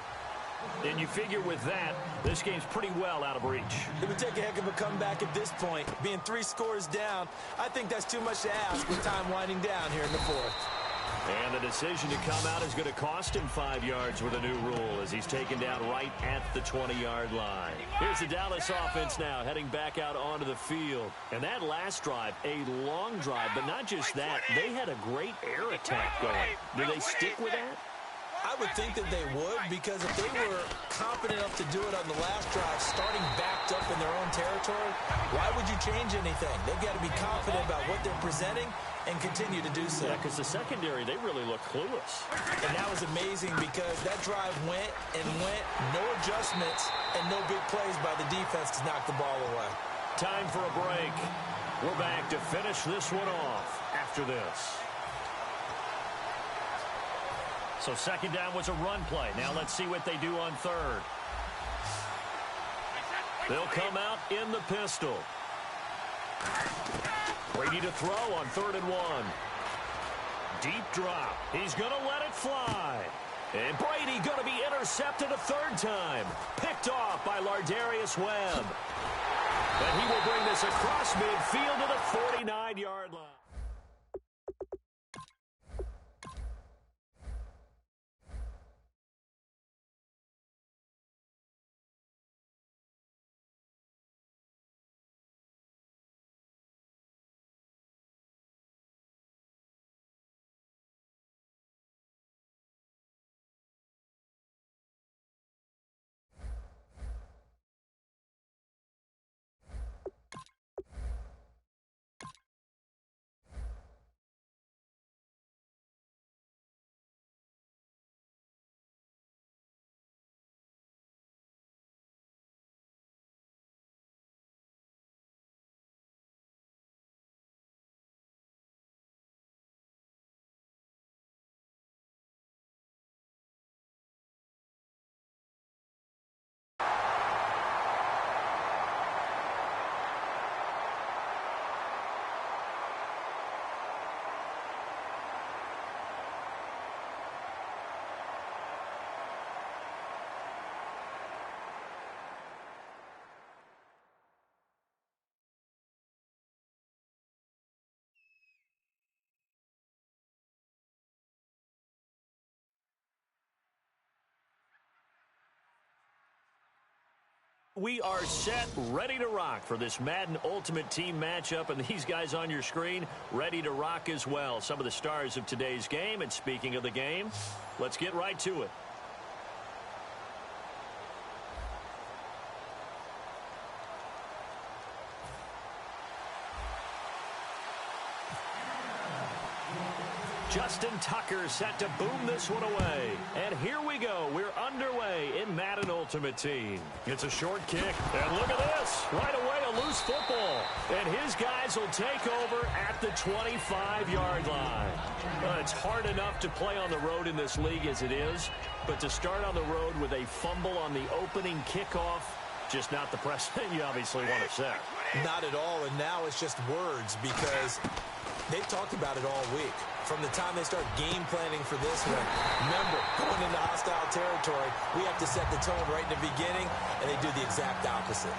And you figure with that, this game's pretty well out of reach. It would take a heck of a comeback at this point. Being 3 scores down, I think that's too much to ask with time winding down here in the fourth. And the decision to come out is going to cost him 5 yards with a new rule as he's taken down right at the 20-yard line. Here's the Dallas offense now heading back out onto the field. And that last drive, a long drive, but not just that. They had a great air attack going. Do they stick with that? I would think that they would, because if they were confident enough to do it on the last drive, starting backed up in their own territory, why would you change anything? They've got to be confident about what they're presenting and continue to do so. Yeah, because the secondary, they really look clueless. And that was amazing because that drive went and went, no adjustments, and no big plays by the defense to knock the ball away. Time for a break. We're back to finish this one off after this. So second down was a run play. Now let's see what they do on third. They'll come out in the pistol. Brady to throw on 3rd and 1. Deep drop. He's going to let it fly. And Brady going to be intercepted a 3rd time. Picked off by Lardarius Webb. And he will bring this across midfield to the 49-yard line. We are set, ready to rock for this Madden Ultimate Team matchup, and these guys on your screen ready to rock as well. Some of the stars of today's game, and speaking of the game, let's get right to it. Justin Tucker set to boom this one away. And here we go. We're underway in Madden Ultimate Team. It's a short kick. And look at this. Right away, a loose football. And his guys will take over at the 25-yard line. It's hard enough to play on the road in this league as it is. But to start on the road with a fumble on the opening kickoff, just not the precedent you obviously want to set. Not at all. And now it's just words because they've talked about it all week. From the time they start game planning for this one, remember, going into hostile territory, we have to set the tone right in the beginning, and they do the exact opposite.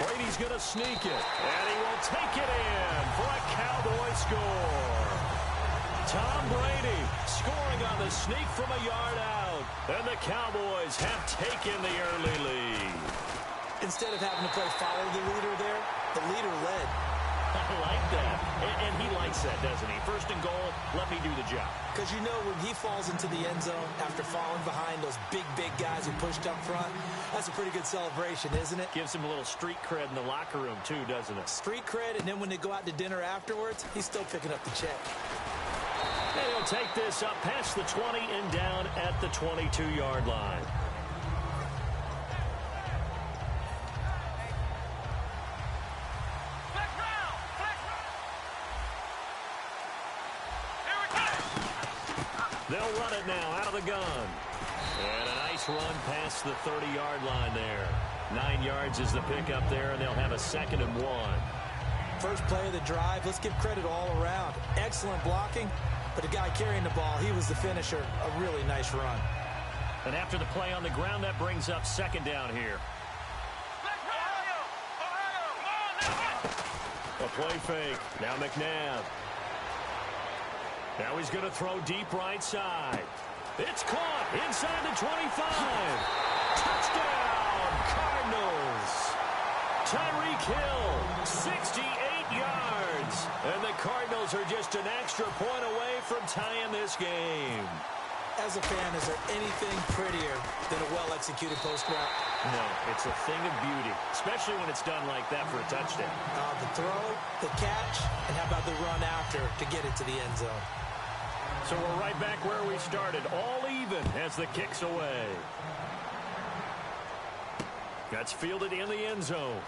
Brady's going to sneak it, and he will take it in for a Cowboy score. Tom Brady scoring on the sneak from a yard out, and the Cowboys have taken the early lead. Instead of having to play follow the leader there, the leader led. I like that. And he likes that, doesn't he? First and goal, let me do the job. Because you know when he falls into the end zone after falling behind those big guys who pushed up front, that's a pretty good celebration, isn't it? Gives him a little street cred in the locker room, too, doesn't it? Street cred, and then when they go out to dinner afterwards, he's still picking up the check. And he'll take this up past the 20 and down at the 22-yard line. They'll run it now out of the gun. And a nice run past the 30-yard line there. 9 yards is the pickup there, and they'll have a 2nd and 1. First play of the drive, let's give credit all around. Excellent blocking, but the guy carrying the ball, he was the finisher. A really nice run. And after the play on the ground, that brings up 2nd down here. A play fake. Now McNabb. Now he's going to throw deep right side. It's caught inside the 25. Touchdown, Cardinals. Tyreek Hill, 68 yards. And the Cardinals are just an extra point away from tying this game. As a fan, is there anything prettier than a well-executed post route? No, it's a thing of beauty, especially when it's done like that for a touchdown. The throw, the catch, and how about the run after to get it to the end zone? So we're right back where we started, all even as the kick's away. That's fielded in the end zone.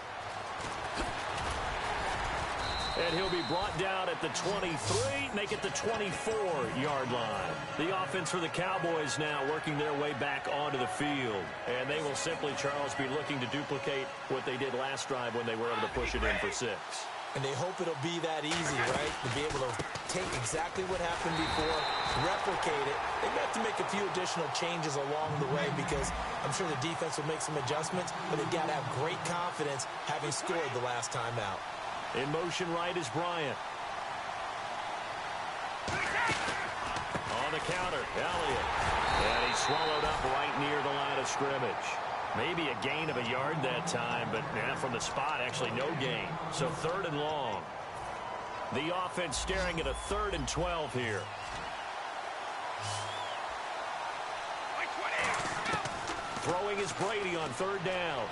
And he'll be brought down at the 23, make it the 24-yard line. The offense for the Cowboys now working their way back onto the field. And they will simply, Charles, be looking to duplicate what they did last drive when they were able to push it in for 6. And they hope it'll be that easy, right? To be able to take exactly what happened before, replicate it. They've got to make a few additional changes along the way because I'm sure the defense will make some adjustments, but they've got to have great confidence having scored the last time out. In motion right is Bryant. On the counter, Elliott. And he's swallowed up right near the line of scrimmage. Maybe a gain of a yard that time, but from the spot, actually no gain. So 3rd and long. The offense staring at a 3rd and 12 here. Throwing is Brady on 3rd down.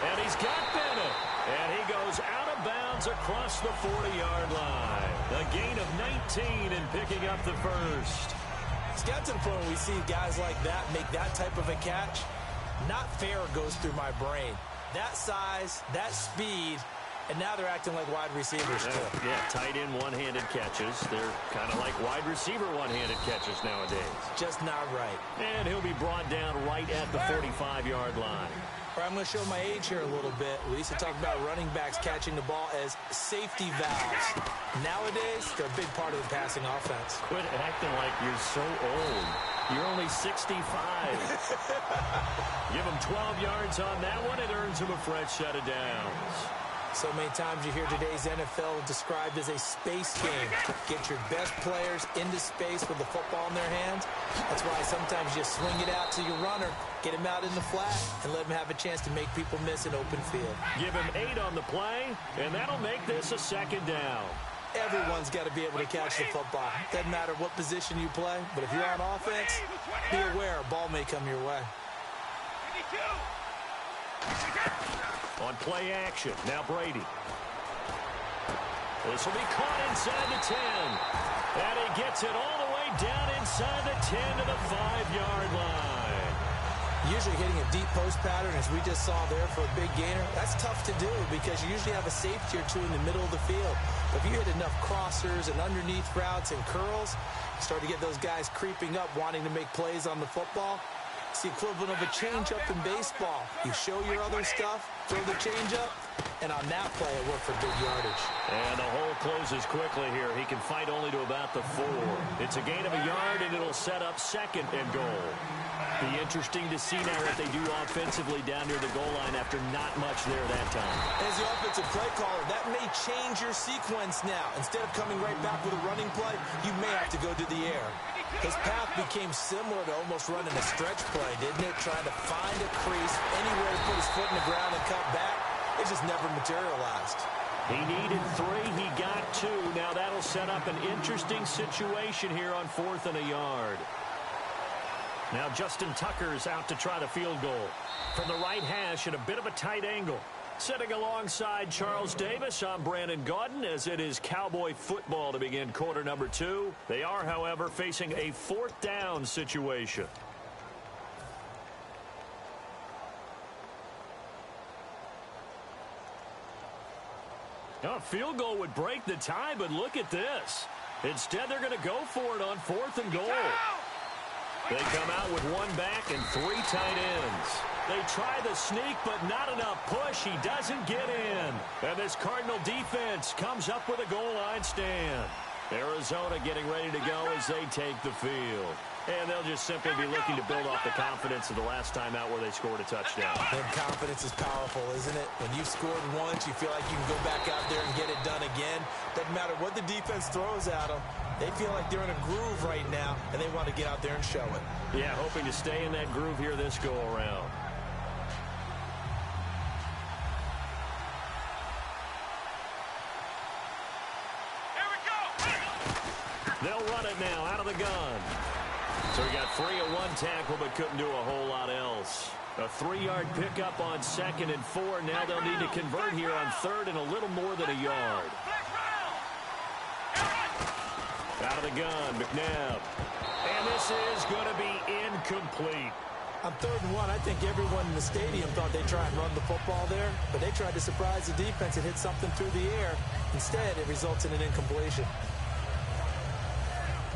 And he's got Bennett. And he goes out of bounds across the 40-yard line. A gain of 19 and picking up the 1st. It's got to the point where we see guys like that make that type of a catch. Not fair goes through my brain. That size, that speed, and now they're acting like wide receivers too. Yeah, tight end one-handed catches. They're kind of like wide receiver one-handed catches nowadays. Just not right. And he'll be brought down right at the 45-yard line. All right, I'm going to show my age here a little bit. We used to talk about running backs catching the ball as safety valves. Nowadays, they're a big part of the passing offense. Quit acting like you're so old. You're only 65. Give him 12 yards on that one. It earns him a fresh set of downs. So many times you hear today's NFL described as a space game. Get your best players into space with the football in their hands. That's why sometimes you swing it out to your runner, get him out in the flat, and let him have a chance to make people miss an open field. Give him 8 on the play, and that'll make this a 2nd down. Everyone's got to be able to catch the football. Doesn't matter what position you play, but if you're on offense, be aware a ball may come your way. On play action, now Brady. This will be caught inside the 10. And he gets it all the way down inside the 10 to the 5-yard line. Usually hitting a deep post pattern, as we just saw there for a big gainer, that's tough to do because you usually have a safety or two in the middle of the field. But if you hit enough crossers and underneath routes and curls, you start to get those guys creeping up, wanting to make plays on the football. It's the equivalent of a change-up in baseball. You show your other stuff, throw the change-up, And on that play, it worked for big yardage. And the hole closes quickly here. He can fight only to about the 4. It's a gain of a yard, and it'll set up 2nd and goal. Be interesting to see now what they do offensively down near the goal line after not much there that time. As the offensive play caller, that may change your sequence now. Instead of coming right back with a running play, you may have to go to the air. His path became similar to almost running a stretch play, didn't it? Trying to find a crease, anywhere to put his foot in the ground and cut back. It just never materialized. He needed 3. He got 2. Now that'll set up an interesting situation here on 4th and a yard. Now Justin Tucker's out to try the field goal. From the right hash at a bit of a tight angle. Sitting alongside Charles Davis, I'm Brandon Gaudin as it is Cowboy football to begin quarter number 2. They are, however, facing a 4th down situation. A field goal would break the tie, but look at this. Instead, they're going to go for it on 4th and goal. They come out with 1 back and 3 tight ends. They try the sneak, but not enough push. He doesn't get in. And this Cardinal defense comes up with a goal line stand. Arizona getting ready to go as they take the field. And they'll just simply be looking to build off the confidence of the last time out where they scored a touchdown. And confidence is powerful, isn't it? When you've scored once, you feel like you can go back out there and get it done again. Doesn't matter what the defense throws at them. They feel like they're in a groove right now, and they want to get out there and show it. Yeah, hoping to stay in that groove here this go-around. They'll run it now out of the gun. So he got free of 1 tackle, but couldn't do a whole lot else. A 3-yard pickup on 2nd and 4. Now they'll need to convert here on 3rd and a little more than a yard. Out of the gun, McNabb. And this is going to be incomplete. On 3rd and 1, I think everyone in the stadium thought they'd try and run the football there, but they tried to surprise the defense and hit something through the air. Instead, it results in an incompletion.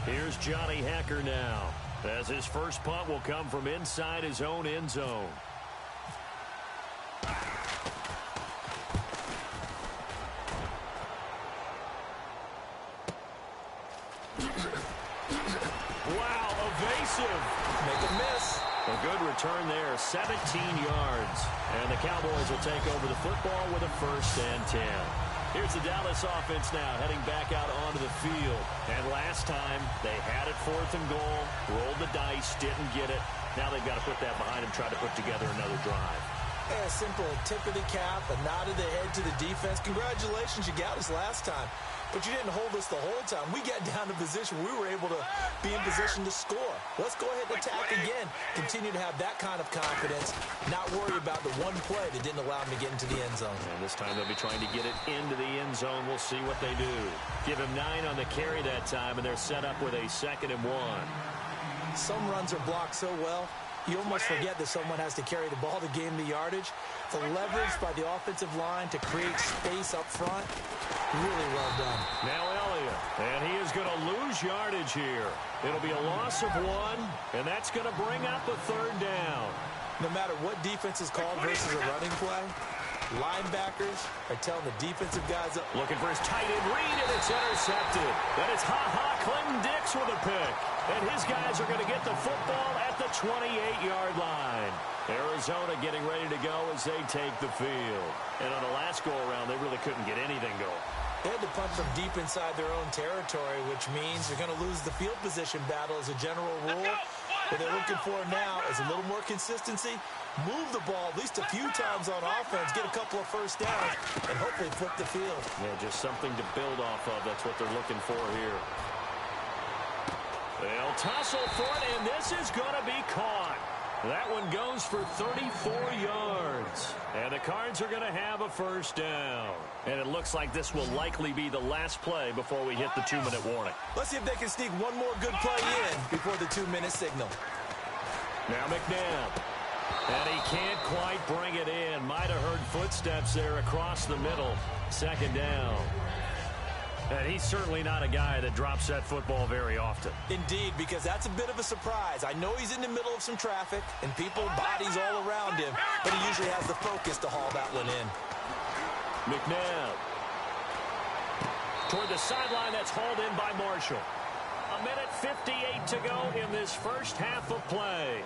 Here's Johnny Hacker now, as his first punt will come from inside his own end zone. Wow, evasive. Make a miss. A good return there, 17 yards. And the Cowboys will take over the football with a 1st and 10. Here's the Dallas offense now heading back out onto the field. And last time, they had it 4th and goal, rolled the dice, didn't get it. Now they've got to put that behind them, try to put together another drive. A simple tip of the cap, a nod of the head to the defense. Congratulations, you got us last time. But you didn't hold us the whole time. We got down to position. We were able to be in position to score. Let's go ahead and attack again. Continue to have that kind of confidence. Not worry about the one play that didn't allow them to get into the end zone. And this time they'll be trying to get it into the end zone. We'll see what they do. Give him 9 on the carry that time, and they're set up with a 2nd and 1. Some runs are blocked so well, you almost forget that someone has to carry the ball to gain the yardage. The leverage by the offensive line to create space up front, really well done. Now Elliott, and he is going to lose yardage here. It'll be a loss of 1, and that's going to bring up a 3rd down. No matter what defense is called versus a running play, linebackers are telling the defensive guys up. Looking for his tight end read, and it's intercepted. That is Clinton Dix with a pick. And his guys are going to get the football at the 28-yard line. Arizona getting ready to go as they take the field. And on the last go-around, they really couldn't get anything going. They had to punt from deep inside their own territory, which means they're going to lose the field position battle as a general rule. What they're looking for now is a little more consistency, move the ball at least a few times on offense, get a couple of first downs, and hopefully flip the field. Yeah, just something to build off of. That's what they're looking for here. They'll tussle for it, and this is going to be caught. That one goes for 34 yards. And the Cards are going to have a 1st down. And it looks like this will likely be the last play before we hit the 2-minute warning. Let's see if they can sneak one more good play in before the 2-minute signal. Now McNabb. And he can't quite bring it in. Might have heard footsteps there across the middle. 2nd down. And he's certainly not a guy that drops that football very often. Indeed, because that's a bit of a surprise. I know he's in the middle of some traffic and people, bodies all around him, but he usually has the focus to haul that one in. McNabb. Toward the sideline, that's hauled in by Marshall. 1:58 to go in this first half of play.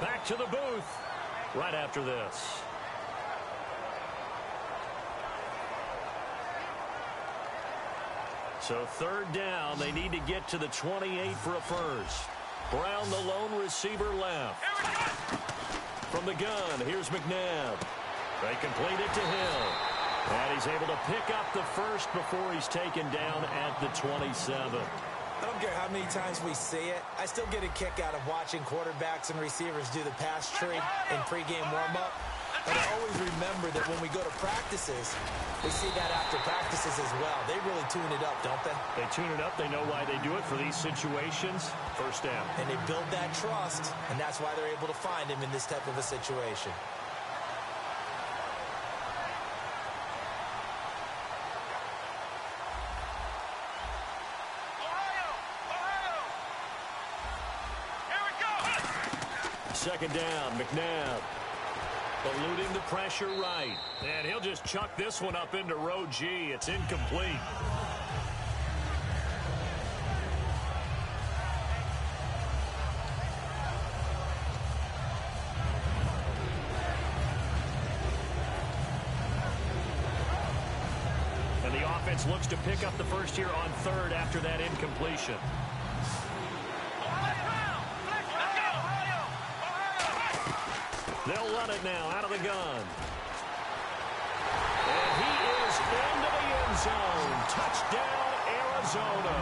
Back to the booth right after this. So third down, they need to get to the 28 for a first. Brown, the lone receiver, left. From the gun, here's McNabb. They complete it to Hill. And he's able to pick up the first before he's taken down at the 27. I don't care how many times we see it. I still get a kick out of watching quarterbacks and receivers do the pass tree in pregame warm-up. And I always remember that when we go to practices, we see that after practices as well. They really tune it up, don't they? They tune it up. They know why they do it for these situations. First down. And they build that trust, and that's why they're able to find him in this type of a situation. Second down, McNabb. Eluding the pressure right. And he'll just chuck this one up into row G. It's incomplete. And the offense looks to pick up the first here on third after that incompletion. They'll run it now out of the gun. And he is into the end zone. Touchdown, Arizona.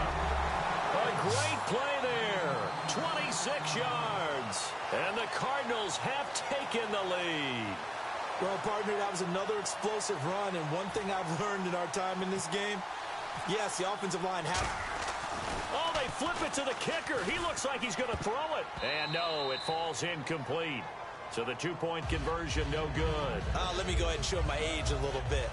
A great play there. 26 yards. And the Cardinals have taken the lead. Well, partner, that was another explosive run. And one thing I've learned in our time in this game, yes, the offensive line has... Oh, they flip it to the kicker. He looks like he's going to throw it. And no, it falls incomplete. So the two-point conversion, no good. Let me go ahead and show my age a little bit.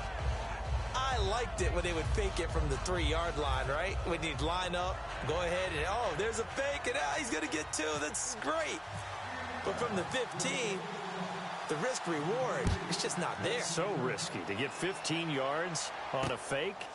I liked it when they would fake it from the 3-yard line, right? When you'd line up, go ahead, and oh, there's a fake, and he's going to get two. That's great. But from the 15, the risk-reward is just not there. So risky to get 15 yards on a fake.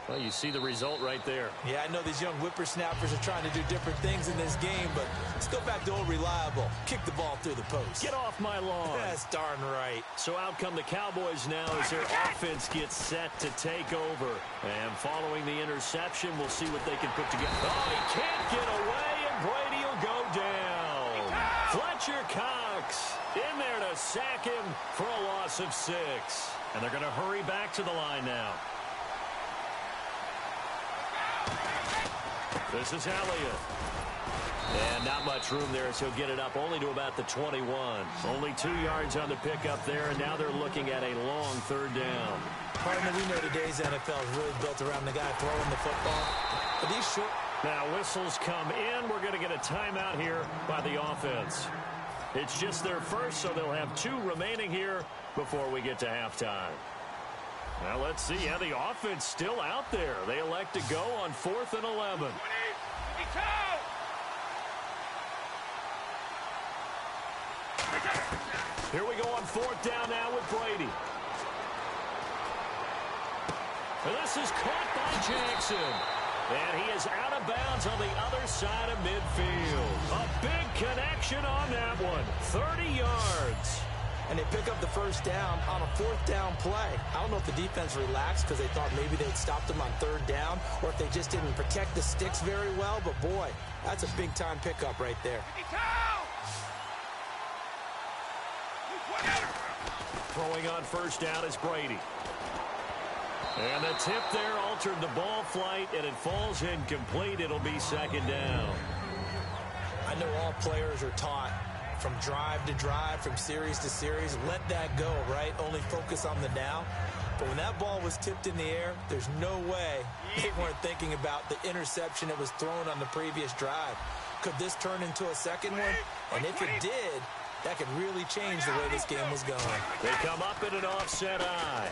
Well, you see the result right there. Yeah, I know these young whippersnappers are trying to do different things in this game, but let's go back to old reliable. Kick the ball through the post. Get off my lawn. That's darn right. So out come the Cowboys now as their offense gets set to take over. And following the interception, we'll see what they can put together. Oh, he can't get away, and Brady will go down. Fletcher Cox in there to sack him for a loss of 6. And they're going to hurry back to the line now. This is Elliott. And not much room there as he'll get it up only to about the 21. Only 2 yards on the pickup there, and now they're looking at a long third down. Partner, we know today's NFL is really built around the guy throwing the football. But these short... Now whistles come in. We're going to get a timeout here by the offense. It's just their first, so they'll have 2 remaining here before we get to halftime. Well, let's see. Yeah, the offense still out there. They elect to go on 4th and 11. Here we go on 4th down now with Brady. And this is caught by Jackson. And he is out of bounds on the other side of midfield. A big connection on that one. 30 yards. And they pick up the first down on a 4th down play. I don't know if the defense relaxed because they thought maybe they'd stopped them on 3rd down, or if they just didn't protect the sticks very well. But, boy, that's a big-time pickup right there. Throwing on first down is Brady. And the tip there altered the ball flight, and it falls incomplete. It'll be 2nd down. I know all players are taught from drive to drive, from series to series, let that go, right? Only focus on the now. But when that ball was tipped in the air, there's no way they weren't thinking about the interception that was thrown on the previous drive. Could this turn into a second one? And if it did, that could really change the way this game was going. They come up in an offset eye.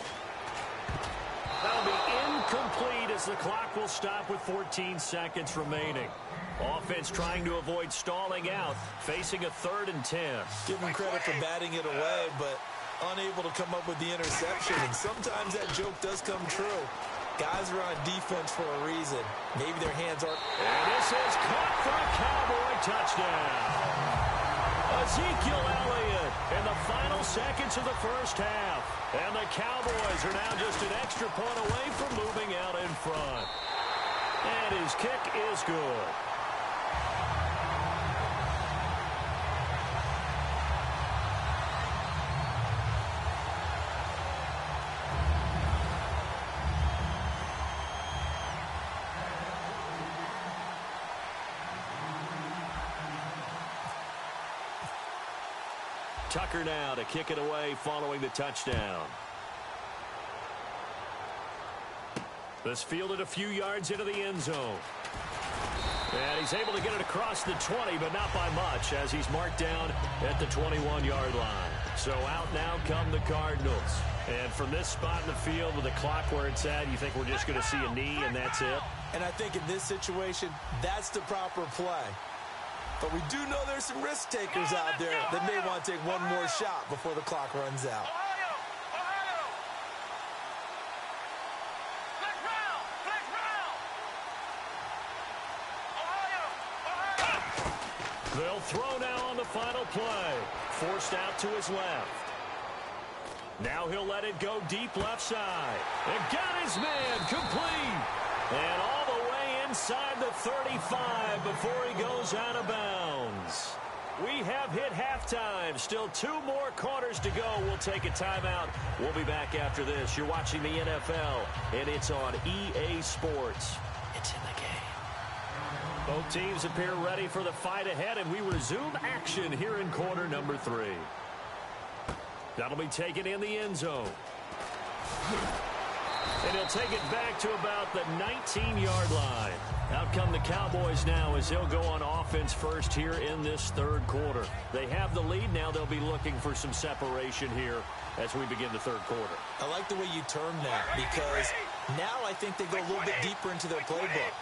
That'll be incomplete as the clock will stop with 14 seconds remaining. Offense trying to avoid stalling out, facing a 3rd and 10. Give him credit for batting it away, but unable to come up with the interception, and sometimes that joke does come true. Guys are on defense for a reason. Maybe their hands aren't. And this is caught for a Cowboy touchdown. Ezekiel Elliott in the final seconds of the first half. And the Cowboys are now just an extra point away from moving out in front. And his kick is good. Tucker now to kick it away following the touchdown. This fielded a few yards into the end zone. And he's able to get it across the 20, but not by much, as he's marked down at the 21-yard line. So out now come the Cardinals. And from this spot in the field with the clock where it's at, you think we're just going to see a knee and that's it? And I think in this situation, that's the proper play. But we do know there's some risk takers out there that may want to take one more shot before the clock runs out. They'll throw now on the final play. Forced out to his left. Now he'll let it go deep left side. And got his man complete. And all the way inside the 35 before he goes out of bounds. We have hit halftime. Still 2 more quarters to go. We'll take a timeout. We'll be back after this. You're watching the NFL, and it's on EA Sports. It's in the game. Both teams appear ready for the fight ahead, and we resume action here in quarter number 3. That'll be taken in the end zone. And he'll take it back to about the 19-yard line. Out come the Cowboys now as they'll go on offense first here in this third quarter. They have the lead. Now they'll be looking for some separation here as we begin the third quarter. I like the way you term that, because now I think they go a little bit deeper into their playbook.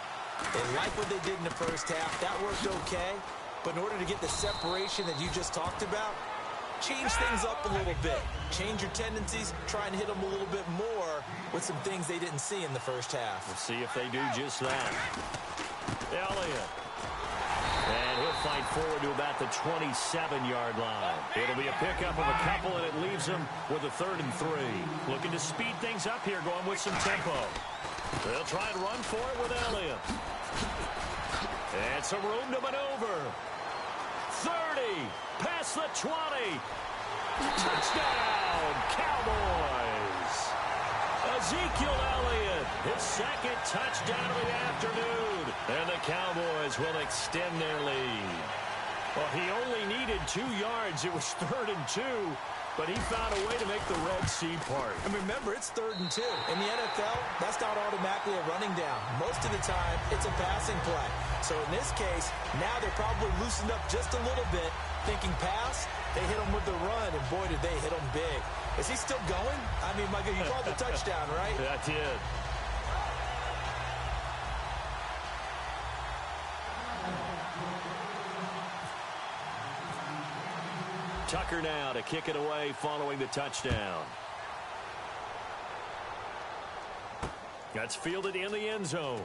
They like what they did in the first half. That worked okay. But in order to get the separation that you just talked about, change things up a little bit. Change your tendencies. Try and hit them a little bit more with some things they didn't see in the first half. We'll see if they do just that. Elliott. And he'll fight forward to about the 27-yard line. It'll be a pickup of a couple, and it leaves them with a 3rd and 3. Looking to speed things up here, going with some tempo. They'll try and run for it with Elliott. And some room to maneuver. 30, past the 20. Touchdown, Cowboys. Ezekiel Elliott, his 2nd touchdown of the afternoon. And the Cowboys will extend their lead. Well, he only needed 2 yards. It was 3rd and 2. But he found a way to make the Red Sea part. And remember, it's 3rd and 2. In the NFL, that's not automatically a running down. Most of the time, it's a passing play. So in this case, now they're probably loosened up just a little bit, thinking pass. They hit him with the run, and boy, did they hit him big. Is he still going? I mean, Michael, you called the touchdown, right? I did. Tucker now to kick it away following the touchdown. That's fielded in the end zone.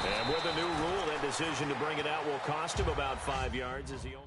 And with a new rule, that decision to bring it out will cost him about 5 yards as he only...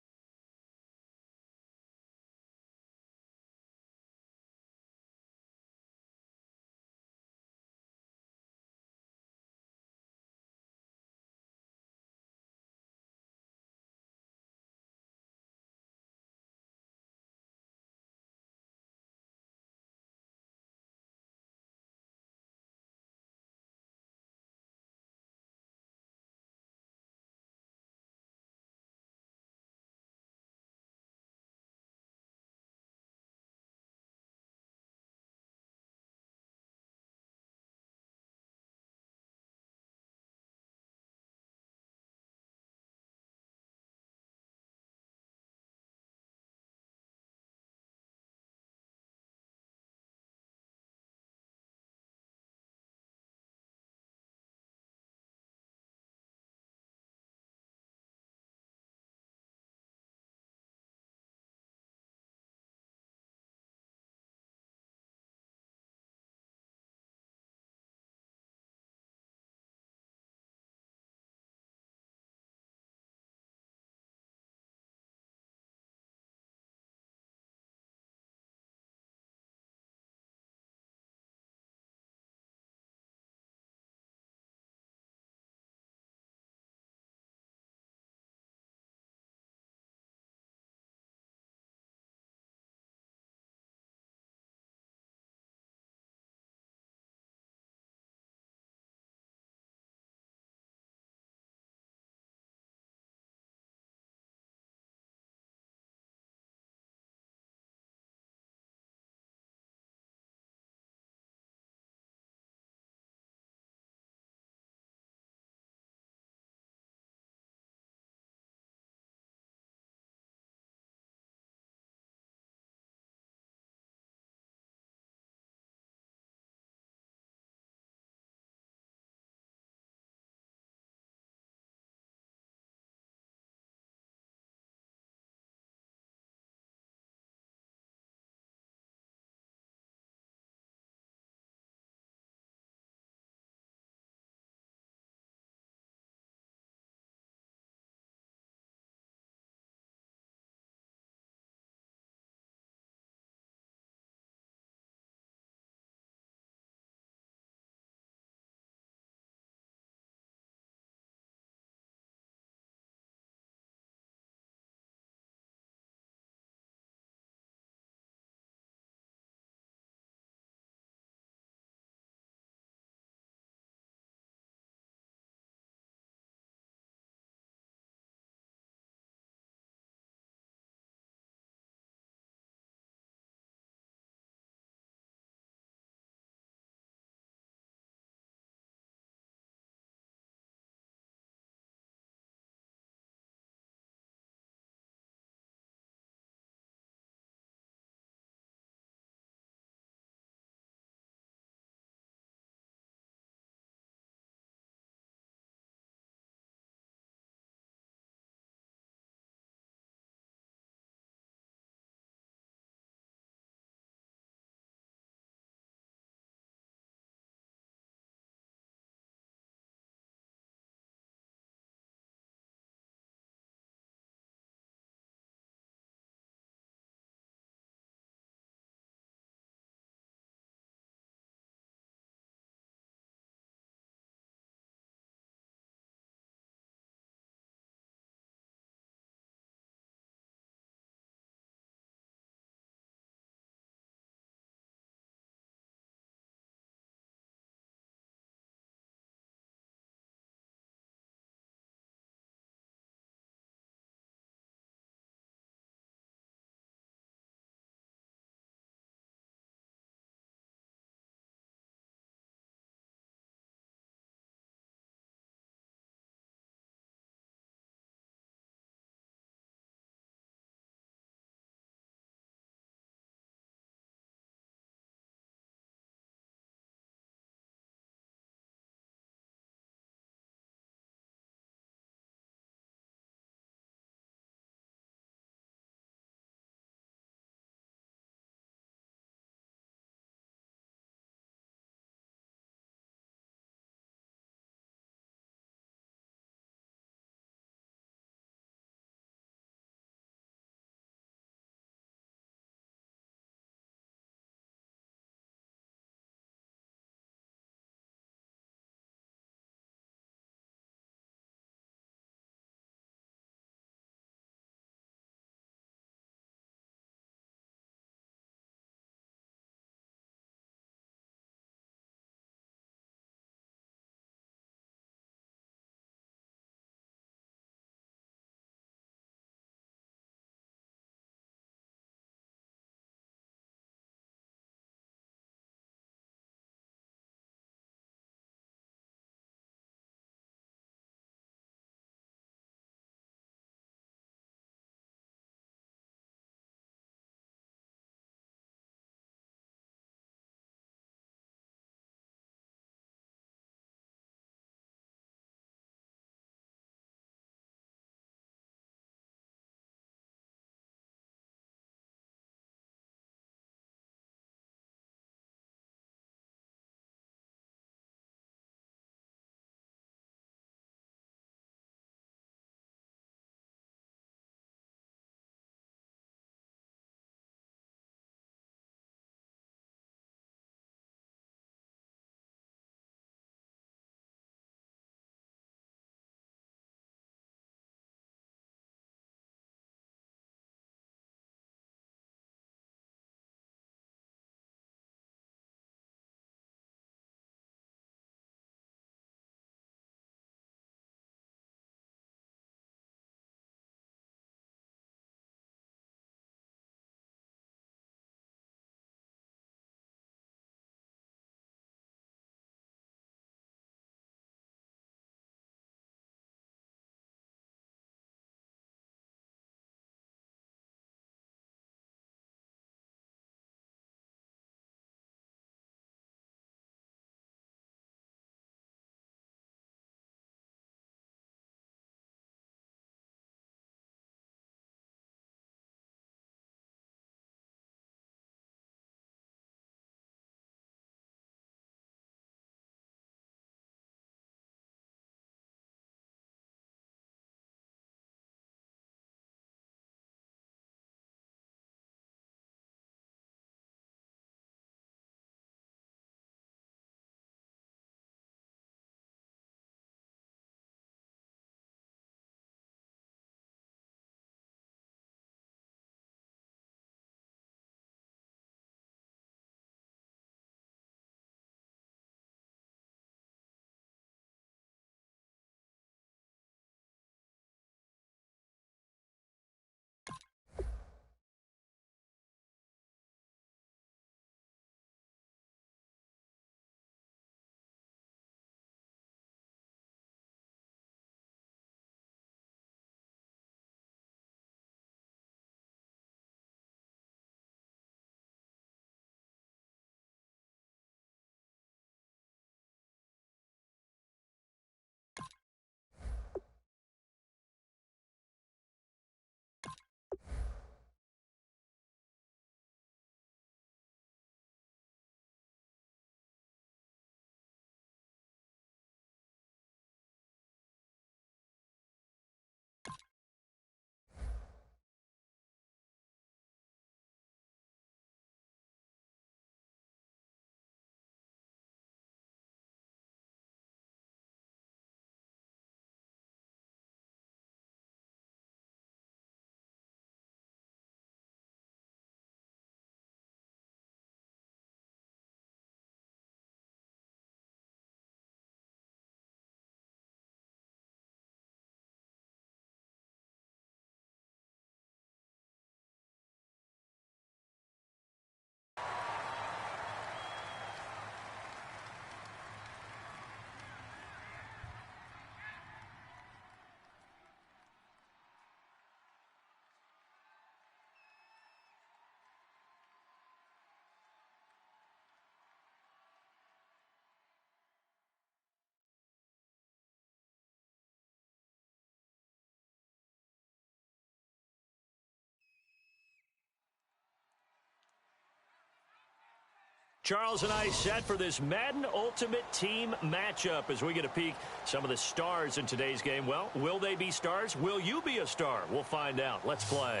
Charles and I set for this Madden Ultimate Team matchup as we get a peek some of the stars in today's game. Well, will they be stars? Will you be a star? We'll find out. Let's play.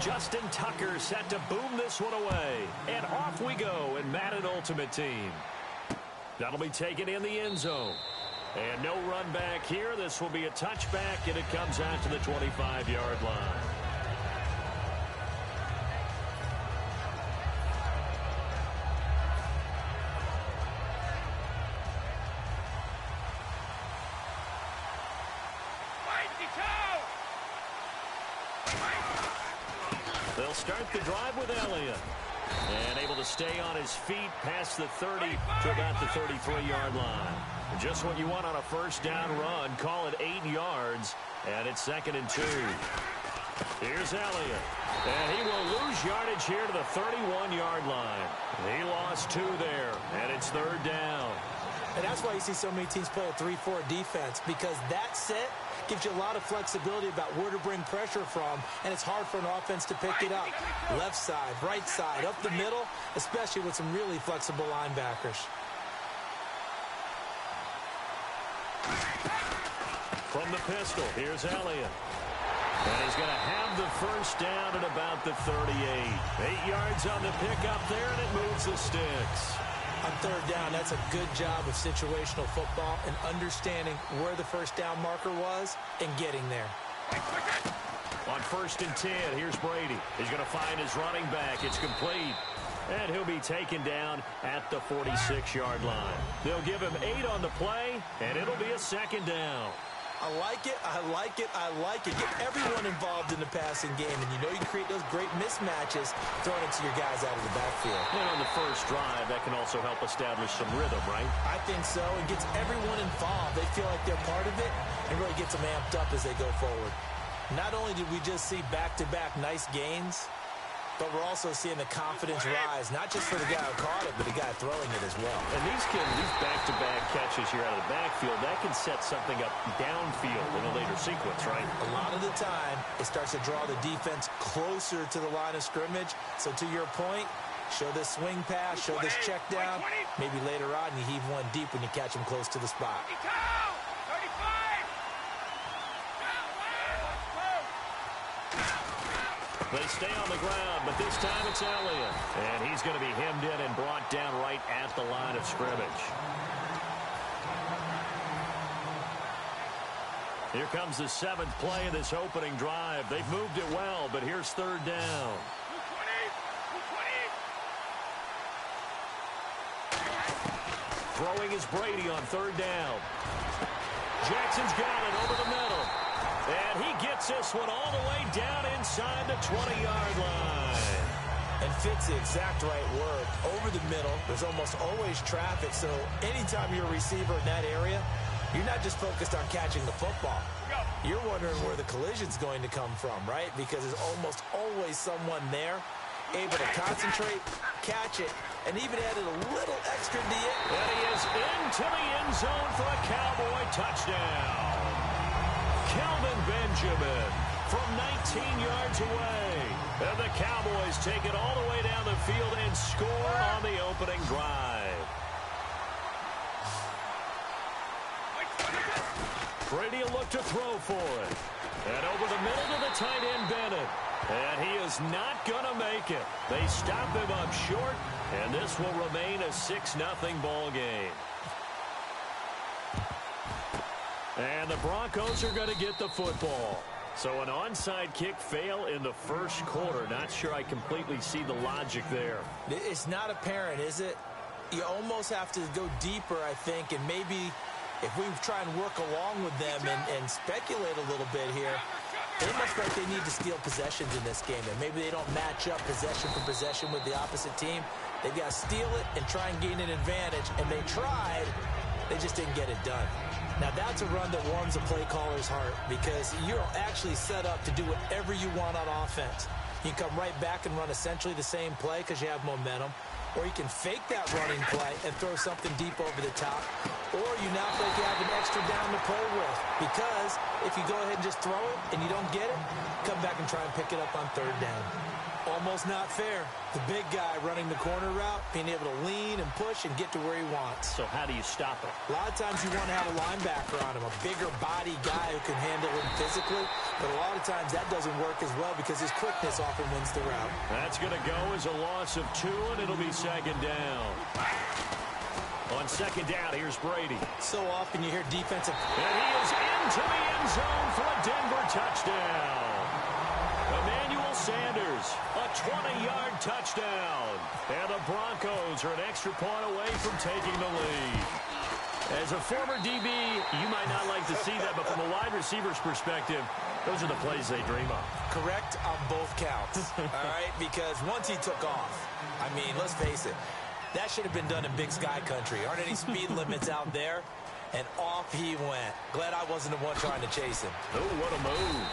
Justin Tucker set to boom this one away. And off we go in Madden Ultimate Team. That'll be taken in the end zone. And no run back here. This will be a touchback, and it comes out to the 25-yard line. They'll start the drive with Elliott. And able to stay on his feet past the 30 to about the 33-yard line. Just what you want on a first down run. Call it 8 yards. And it's 2nd and 2. Here's Elliott. And he will lose yardage here to the 31-yard line. He lost 2 there. And it's 3rd down. And that's why you see so many teams play a 3-4 defense, because that set gives you a lot of flexibility about where to bring pressure from, and it's hard for an offense to pick it up. Left side, right side, up the middle, especially with some really flexible linebackers. From the pistol, here's Elliott. And he's going to have the first down at about the 38. 8 yards on the pickup there, and it moves the sticks. On 3rd down, that's a good job of situational football and understanding where the first down marker was and getting there. On 1st and 10, here's Brady. He's going to find his running back. It's complete. And he'll be taken down at the 46-yard line. They'll give him 8 on the play, and it'll be a 2nd down. I like it, I like it, I like it. Get everyone involved in the passing game, and you know you create those great mismatches throwing it to your guys out of the backfield. And on the first drive, that can also help establish some rhythm, right? I think so. It gets everyone involved. They feel like they're part of it, and really gets them amped up as they go forward. Not only did we just see back-to-back nice gains, but we're also seeing the confidence rise, not just for the guy who caught it, but the guy throwing it as well. And these back-to-back catches here out of the backfield, that can set something up downfield in a later sequence, right? A lot of the time, it starts to draw the defense closer to the line of scrimmage. So to your point, show this swing pass, show this check down. Maybe later on, you heave one deep when you catch him close to the spot. They stay on the ground, but this time it's Elliott. And he's going to be hemmed in and brought down right at the line of scrimmage. Here comes the 7th play of this opening drive. They've moved it well, but here's 3rd down. Throwing is Brady on 3rd down. Jackson's got it over the middle. And he gets this one all the way down inside the 20-yard line. And fits the exact right word. Over the middle, there's almost always traffic, so anytime you're a receiver in that area, you're not just focused on catching the football. You're wondering where the collision's going to come from, right? Because there's almost always someone there able to concentrate, catch it, and even added a little extra to it. And he is into the end zone for a Cowboy touchdown. Kelvin Benjamin from 19 yards away. And the Cowboys take it all the way down the field and score on the opening drive. Brady will look to throw for it. And over the middle to the tight end, Bennett. And he is not going to make it. They stop him up short, and this will remain a 6-0 ball game. And the Broncos are going to get the football. So an onside kick fail in the first quarter. Not sure I completely see the logic there. It's not apparent, is it? You almost have to go deeper, I think, and maybe if we try and work along with them and speculate a little bit here, they must feel like they need to steal possessions in this game, and maybe they don't match up possession for possession with the opposite team. They've got to steal it and try and gain an advantage, and they tried. They just didn't get it done. Now, that's a run that warms a play caller's heart because you're actually set up to do whatever you want on offense. You can come right back and run essentially the same play because you have momentum, or you can fake that running play and throw something deep over the top, or you now feel like you have an extra down to play with. Because if you go ahead and just throw it and you don't get it, come back and try and pick it up on third down. Almost not fair. The big guy running the corner route, being able to lean and push and get to where he wants. So how do you stop it? A lot of times you want to have a linebacker on him, a bigger body guy who can handle him physically. But a lot of times that doesn't work as well because his quickness often wins the route. That's going to go as a loss of 2, and it'll be second down. On second down, here's Brady. So often you hear defensive. And he is into the end zone for a Denver touchdown. Emmanuel Sanders, a 20-yard touchdown. And the Broncos are an extra point away from taking the lead. As a former DB, you might not like to see that, but from a wide receiver's perspective, those are the plays they dream of. Correct on both counts, all right? Because once he took off, I mean, let's face it, that should have been done in Big Sky country. Aren't any speed limits out there? And off he went. Glad I wasn't the one trying to chase him. Oh, what a move.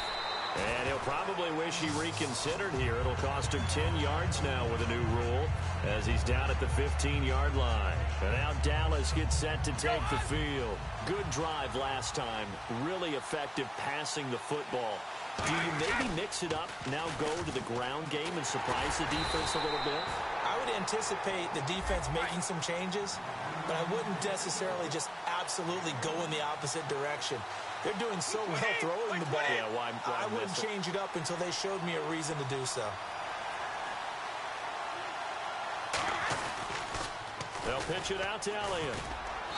And he'll probably wish he reconsidered here. It'll cost him 10 yards now with a new rule as he's down at the 15-yard line. And now Dallas gets set to take the field. Good drive last time. Really effective passing the football. Do you maybe mix it up, now go to the ground game and surprise the defense a little bit? I would anticipate the defense making some changes, but I wouldn't necessarily just absolutely go in the opposite direction. They're doing so well throwing the ball. Yeah, why I wouldn't change it up until they showed me a reason to do so. They'll pitch it out to Elliott.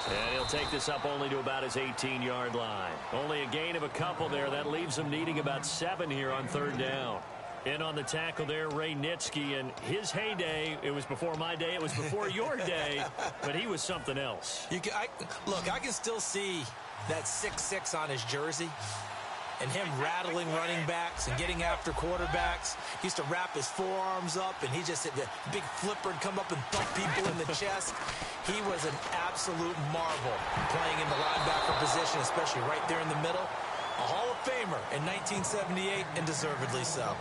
And he'll take this up only to about his 18-yard line. Only a gain of a couple there. That leaves him needing about 7 here on third down. In on the tackle there, Ray Nitschke, and his heyday, it was before my day, it was before your day, but he was something else. Look, I can still see that 6'6" on his jersey and him rattling running backs and getting after quarterbacks. He used to wrap his forearms up, and he just, the big flipper would come up and thump people in the chest. He was an absolute marvel playing in the linebacker position, especially right there in the middle. A Hall of Famer in 1978, and deservedly so.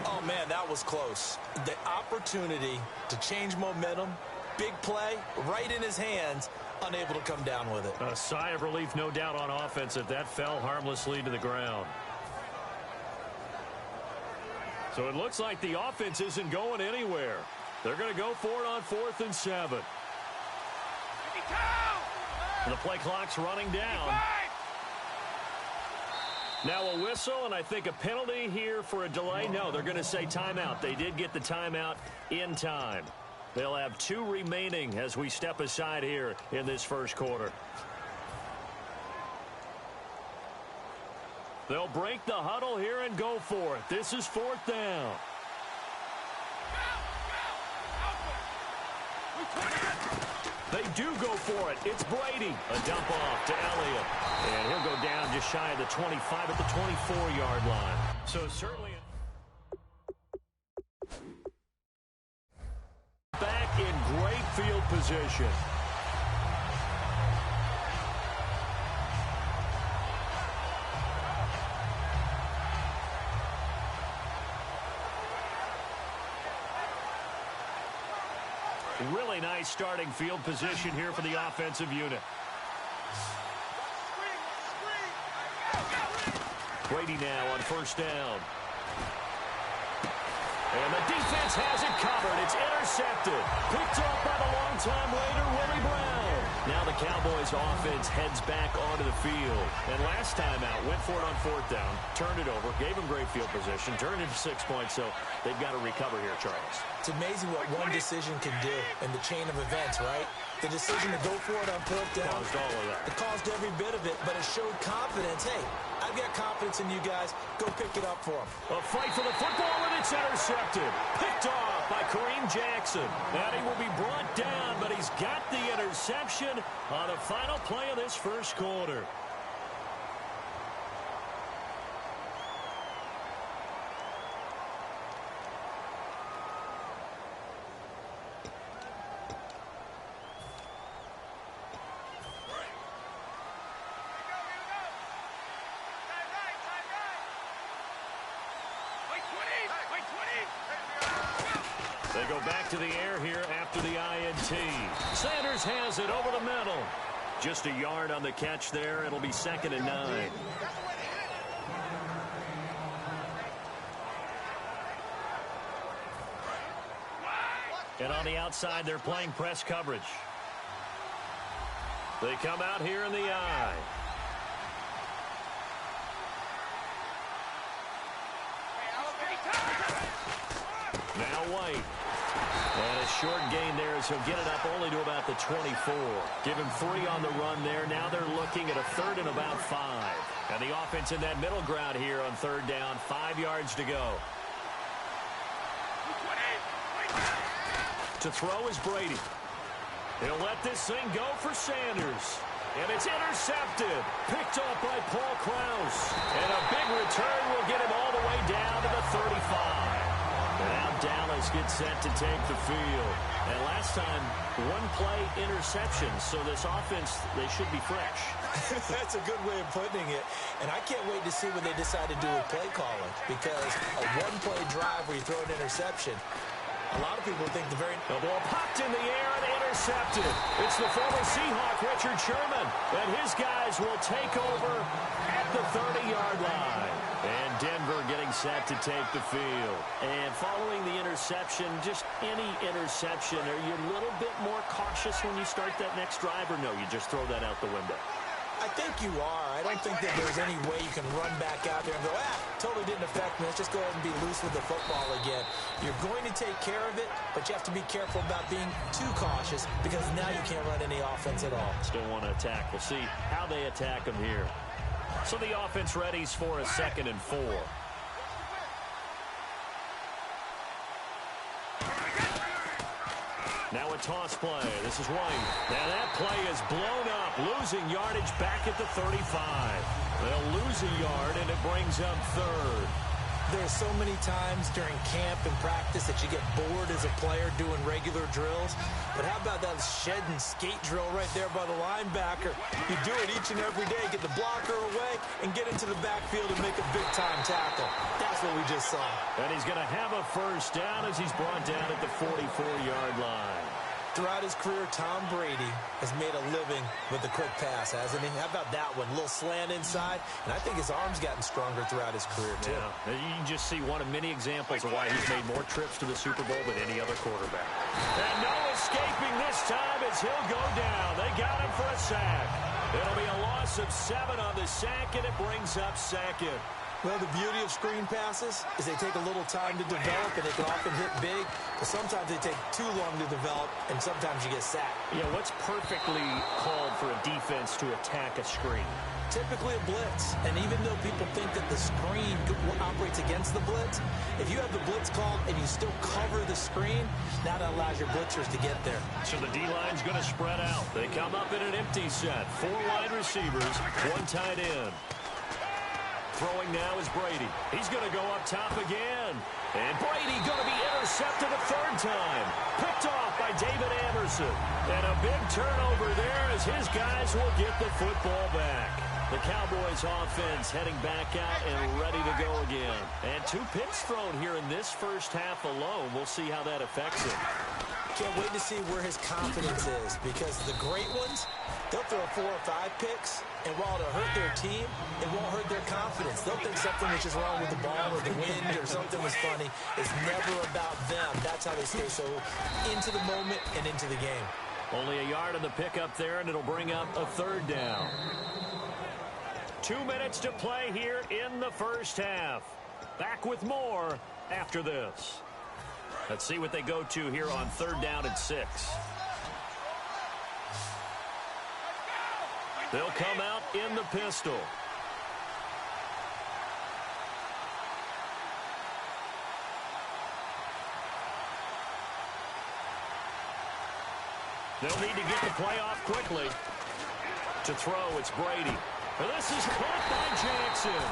Oh, man, that was close. The opportunity to change momentum, big play, right in his hands, unable to come down with it. A sigh of relief, no doubt, on offense that fell harmlessly to the ground. So it looks like the offense isn't going anywhere. They're going to go for it on 4th and 7. The play clock's running down. Now a whistle, and I think a penalty here for a delay. No, they're going to say timeout. They did get the timeout in time. They'll have 2 remaining as we step aside here in this first quarter. They'll break the huddle here and go for it. This is 4th down. They do go for it. It's Brady. A dump off to Elliott. And he'll go down just shy of the 25 at the 24-yard line. So certainly back in great field position. Really nice starting field position here for the offensive unit. Brady now on 1st down. And the defense has it covered. It's intercepted. Picked off by the long-time Raider, Willie Brown. Now the Cowboys offense heads back onto the field. And last time out, went for it on 4th down, turned it over, gave him great field position, turned it to 6 points, so they've got to recover here, Charles. It's amazing what one decision can do in the chain of events, right? The decision to go for it on 4th down. Caused all of that. It caused every bit of it, but it showed confidence. Hey, I've got confidence in you guys. Go pick it up for them. A fight for the football, and it's intercepted. Picked off by Kareem Jackson. And he will be brought down, but he's got the interception on the final play of this first quarter. They go back to the air here after the INT. Sanders has it over the middle. Just a yard on the catch there. It'll be 2nd and 9. And on the outside, they're playing press coverage. They come out here in the I. Now White. And a short gain there as he'll get it up only to about the 24. Give him 3 on the run there. Now they're looking at a 3rd and about 5. And the offense in that middle ground here on 3rd down. 5 yards to go. To throw is Brady. He'll let this thing go for Sanders. And it's intercepted. Picked off by Paul Krause. And a big return will get him all the way down to the 35. And now Dallas gets set to take the field. And last time, 1-play interception. So this offense, they should be fresh. That's a good way of putting it. And I can't wait to see what they decide to do with play calling. Because a 1-play drive where you throw an interception, a lot of people think the ball popped in the air and intercepted. It's the former Seahawk, Richard Sherman. And his guys will take over at the 30-yard line. And Denver getting set to take the field. And following the interception, just any interception, are you a little bit more cautious when you start that next drive, or no, you just throw that out the window? I think you are. I don't think that there's any way you can run back out there and go, totally didn't affect me. Let's just go ahead and be loose with the football again. You're going to take care of it, but you have to be careful about being too cautious because now you can't run any offense at all. Still want to attack. We'll see how they attack them here. So the offense readies for a 2nd and 4. Now a toss play. This is White. Now that play is blown up. Losing yardage back at the 35. They'll lose a yard, and it brings up 3rd. There's so many times during camp and practice that you get bored as a player doing regular drills. But how about that shed and skate drill right there by the linebacker? You do it each and every day. Get the blocker away and get into the backfield and make a big-time tackle. That's what we just saw. And he's going to have a 1st down as he's brought down at the 44-yard line. Throughout his career, Tom Brady has made a living with the quick pass, hasn't he? How about that one? A little slant inside, and I think his arm's gotten stronger throughout his career, too. Yeah, you can just see one of many examples of why he's made more trips to the Super Bowl than any other quarterback. And no escaping this time as he'll go down. They got him for a sack. It'll be a loss of 7 on the sack, and it brings up 2nd. Well, the beauty of screen passes is they take a little time to develop, and they can often hit big, but sometimes they take too long to develop, and sometimes you get sacked. Yeah, what's perfectly called for a defense to attack a screen? Typically a blitz, and even though people think that the screen operates against the blitz, if you have the blitz called and you still cover the screen, now that allows your blitzers to get there. So the D-line's going to spread out. They come up in an empty set. 4 wide receivers, 1 tight end. Throwing now is Brady. He's going to go up top again. And Brady going to be intercepted a 3rd time. Picked off by David Anderson. And a big turnover there as his guys will get the football back. The Cowboys offense heading back out and ready to go again. And 2 picks thrown here in this 1st half alone. We'll see how that affects him. Can't wait to see where his confidence is, because the great ones, they'll throw 4 or 5 picks, and while it'll hurt their team, it won't hurt their confidence. They'll think something was just wrong with the ball or the wind or something was funny. It's never about them. That's how they stay so into the moment and into the game. Only a yard on the pickup there, and it'll bring up a 3rd down. 2 minutes to play here in the 1st half. Back with more after this. Let's see what they go to here on 3rd down and 6. They'll come out in the pistol. They'll need to get the play off quickly. To throw, it's Brady. And this is caught by Jackson.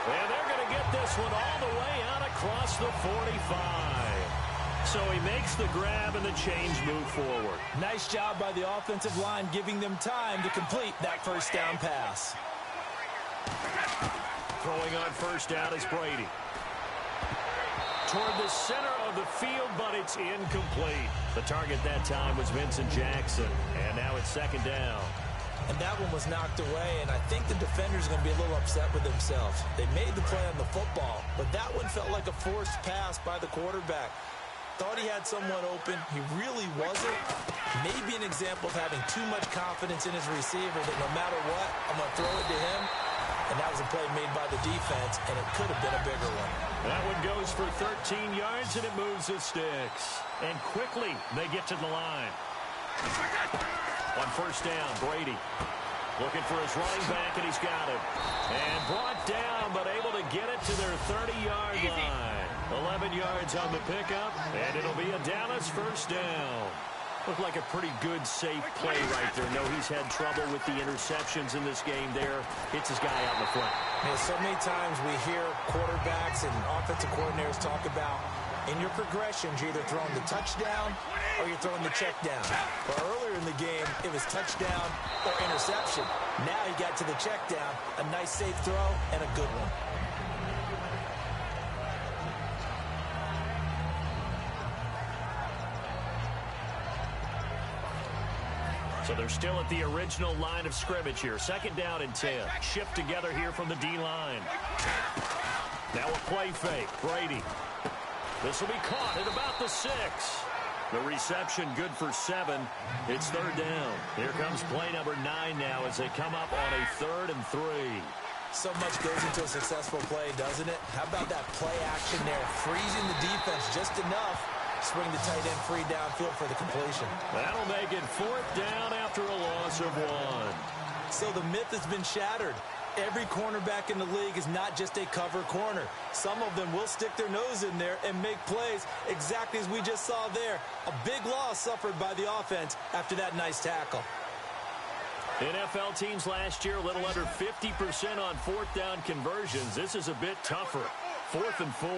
And they're going to get this one all the way out across the 45. So he makes the grab and the change move forward. Nice job by the offensive line, giving them time to complete that 1st down pass. Throwing on 1st down is Brady. Toward the center of the field, but it's incomplete. The target that time was Vincent Jackson. And now it's 2nd down. And that one was knocked away, and I think the defenders are going to be a little upset with themselves. They made the play on the football, but that one felt like a forced pass by the quarterback. Thought he had someone open. He really wasn't. Maybe an example of having too much confidence in his receiver that no matter what, I'm going to throw it to him. And that was a play made by the defense, and it could have been a bigger one. That one goes for 13 yards, and it moves the sticks. And quickly, they get to the line. On first down, Brady looking for his running back, and he's got it. And brought down, but able to get it to their 30-yard line. 11 yards on the pickup, and it'll be a Dallas first down. Looked like a pretty good, safe play right there. No, he's had trouble with the interceptions in this game there. Hits his guy out in the front. Man, so many times we hear quarterbacks and offensive coordinators talk about in your progressions, you're either throwing the touchdown or you're throwing the check down. But earlier in the game, it was touchdown or interception. Now he got to the check down, a nice safe throw, and a good one. So they're still at the original line of scrimmage here. Second down and 10. Shift together here from the D-line. Now a play fake. Brady. This will be caught at about the 6. The reception good for 7. It's third down. Here comes play number 9 now as they come up on a 3rd and 3. So much goes into a successful play, doesn't it? How about that play action there? Freezing the defense just enough. Swing the tight end free downfield for the completion. That'll make it 4th down after a loss of 1. So the myth has been shattered. Every cornerback in the league is not just a cover corner. Some of them will stick their nose in there and make plays exactly as we just saw there. A big loss suffered by the offense after that nice tackle. NFL teams last year a little under 50% on 4th down conversions. This is a bit tougher. 4th and 4.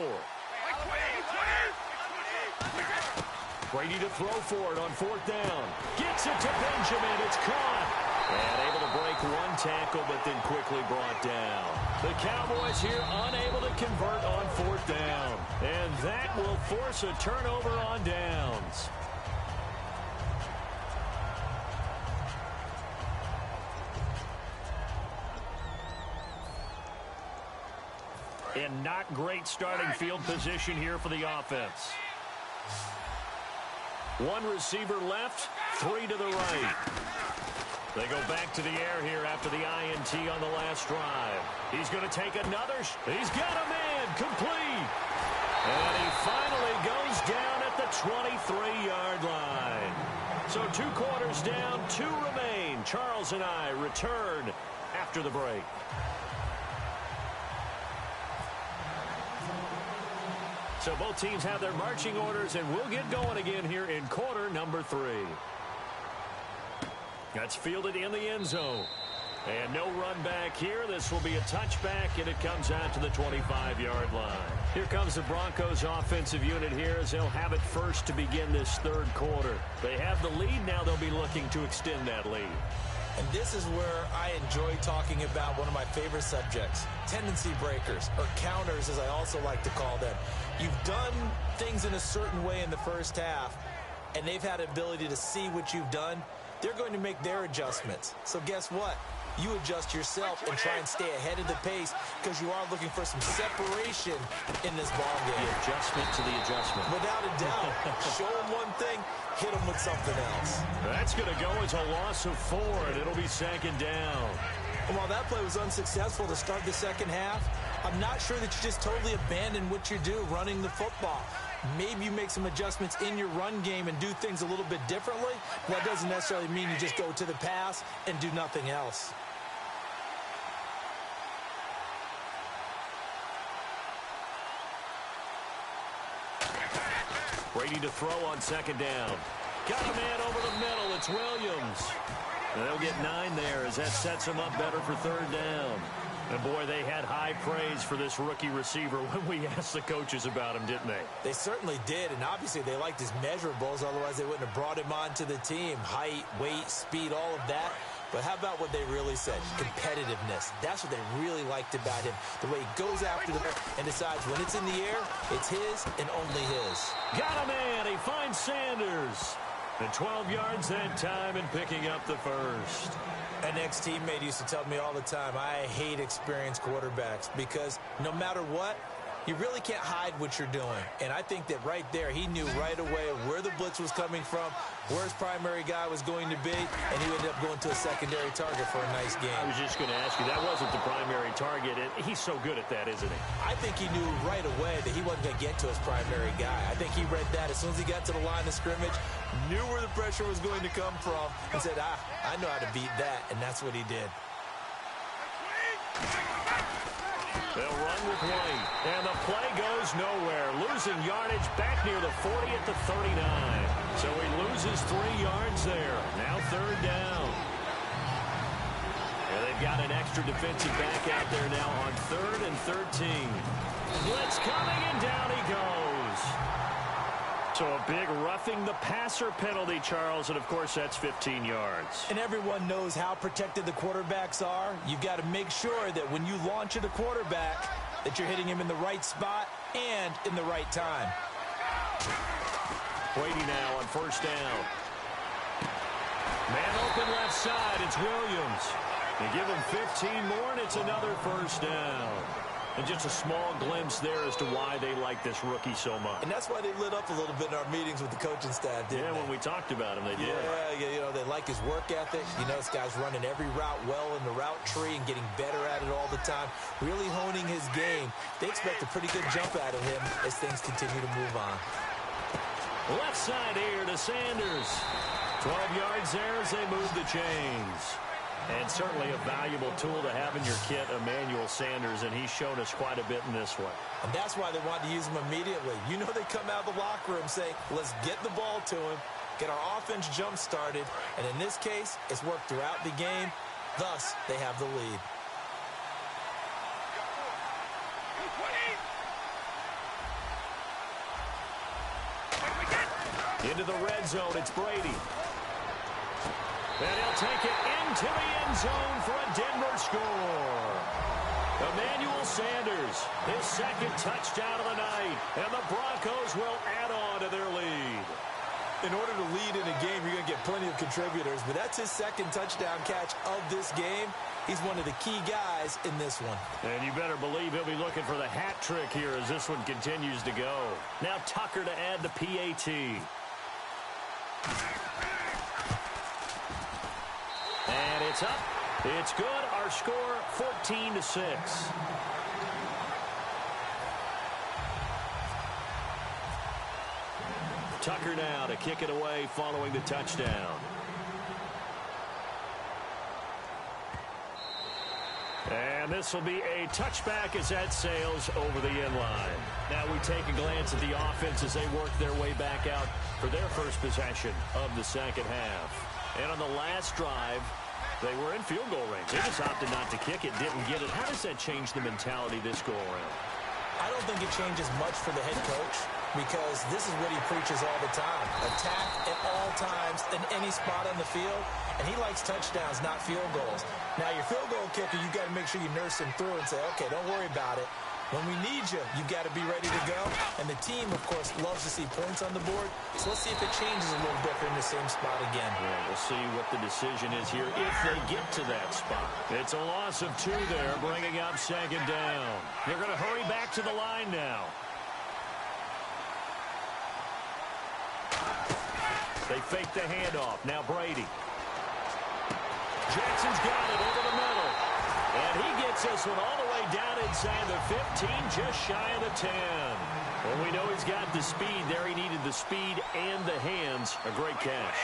Brady to throw for it on 4th down. Gets it to Benjamin. It's caught. And able to break one tackle, but then quickly brought down. The Cowboys here unable to convert on 4th down. And that will force a turnover on downs. And not great starting field position here for the offense. One receiver left, 3 to the right. They go back to the air here after the INT on the last drive. He's going to take another. He's got a man complete. And he finally goes down at the 23-yard line. So 2 quarters down, 2 remain. Charles and I return after the break. So both teams have their marching orders, and we'll get going again here in quarter number 3. That's fielded in the end zone. And no run back here. This will be a touchback, and it comes out to the 25-yard line. Here comes the Broncos offensive unit here as they'll have it first to begin this 3rd quarter. They have the lead. Now they'll be looking to extend that lead. And this is where I enjoy talking about one of my favorite subjects, tendency breakers, or counters as I also like to call them. You've done things in a certain way in the first half, and they've had the ability to see what you've done. They're going to make their adjustments. So guess what? You adjust yourself and try and stay ahead of the pace because you are looking for some separation in this ball game. The adjustment to the adjustment. Without a doubt. Show them one thing, hit them with something else. That's going to go as a loss of 4, and it'll be 2nd down. And while that play was unsuccessful to start the second half, I'm not sure that you just totally abandon what you do running the football. Maybe you make some adjustments in your run game and do things a little bit differently. That doesn't necessarily mean you just go to the pass and do nothing else. Brady to throw on 2nd down. Got a man over the middle. It's Williams. And they'll get 9 there as that sets him up better for 3rd down. And, boy, they had high praise for this rookie receiver when we asked the coaches about him, didn't they? They certainly did, and obviously they liked his measurables. Otherwise, they wouldn't have brought him onto the team. Height, weight, speed, all of that. But how about what they really said? Competitiveness. That's what they really liked about him. The way he goes after the ball and decides when it's in the air, it's his and only his. Got a man. He finds Sanders. And 12 yards that time and picking up the first. An ex-teammate used to tell me all the time, I hate experienced quarterbacks because no matter what, you really can't hide what you're doing. And I think that right there, he knew right away where the blitz was coming from, where his primary guy was going to be, and he ended up going to a secondary target for a nice game. I was just going to ask you, that wasn't the primary target. He's so good at that, isn't he? I think he knew right away that he wasn't going to get to his primary guy. I think he read that as soon as he got to the line of scrimmage, knew where the pressure was going to come from, and said, I know how to beat that, and that's what he did. They'll run with White, and the play goes nowhere. Losing yardage back near the 40 at the 39. So he loses 3 yards there. Now third down. And they've got an extra defensive back out there now on 3rd and 13. Blitz coming, and down he goes. So a big roughing the passer penalty, Charles, and of course that's 15 yards. And everyone knows how protected the quarterbacks are. You've got to make sure that when you launch at a quarterback, that you're hitting him in the right spot and in the right time. Brady now on first down. Man open left side, it's Williams. They give him 15 more, and it's another first down. And just a small glimpse there as to why they like this rookie so much. And that's why they lit up a little bit in our meetings with the coaching staff, didn't they? When we talked about him, they did. Yeah, you know, they like his work ethic. You know, this guy's running every route well in the route tree and getting better at it all the time, really honing his game. They expect a pretty good jump out of him as things continue to move on. Left side here to Sanders. 12 yards there as they move the chains. And certainly a valuable tool to have in your kit, Emmanuel Sanders, and he's shown us quite a bit in this one. And that's why they want to use him immediately. You know they come out of the locker room saying, let's get the ball to him, get our offense jump-started, and in this case, it's worked throughout the game. Thus, they have the lead. Into the red zone, it's Brady. And he'll take it into the end zone for a Denver score. Emmanuel Sanders, his second touchdown of the night, and the Broncos will add on to their lead. In order to lead in a game, you're going to get plenty of contributors, but that's his second touchdown catch of this game. He's one of the key guys in this one. And you better believe he'll be looking for the hat trick here as this one continues to go. Now Tucker to add the PAT. And it's up. It's good. Our score, 14-6. Tucker now to kick it away following the touchdown. And this will be a touchback as that sails over the end line. Now we take a glance at the offense as they work their way back out for their first possession of the second half. And on the last drive, they were in field goal range. They just opted not to kick it, didn't get it. How does that change the mentality this go around? I don't think it changes much for the head coach because this is what he preaches all the time. Attack at all times in any spot on the field. And he likes touchdowns, not field goals. Now, your field goal kicker, you've got to make sure you nurse him through and say, okay, don't worry about it. When we need you, you've got to be ready to go. And the team, of course, loves to see points on the board. So let's see if it changes a little bit in the same spot again. Yeah, we'll see what the decision is here if they get to that spot. It's a loss of 2 there, bringing up second down. They're going to hurry back to the line now. They fake the handoff. Now Brady. Jackson's got it over the middle. And he gets this one all the way down inside the 15, just shy of the 10. Well, we know he's got the speed there. He needed the speed and the hands. A great catch.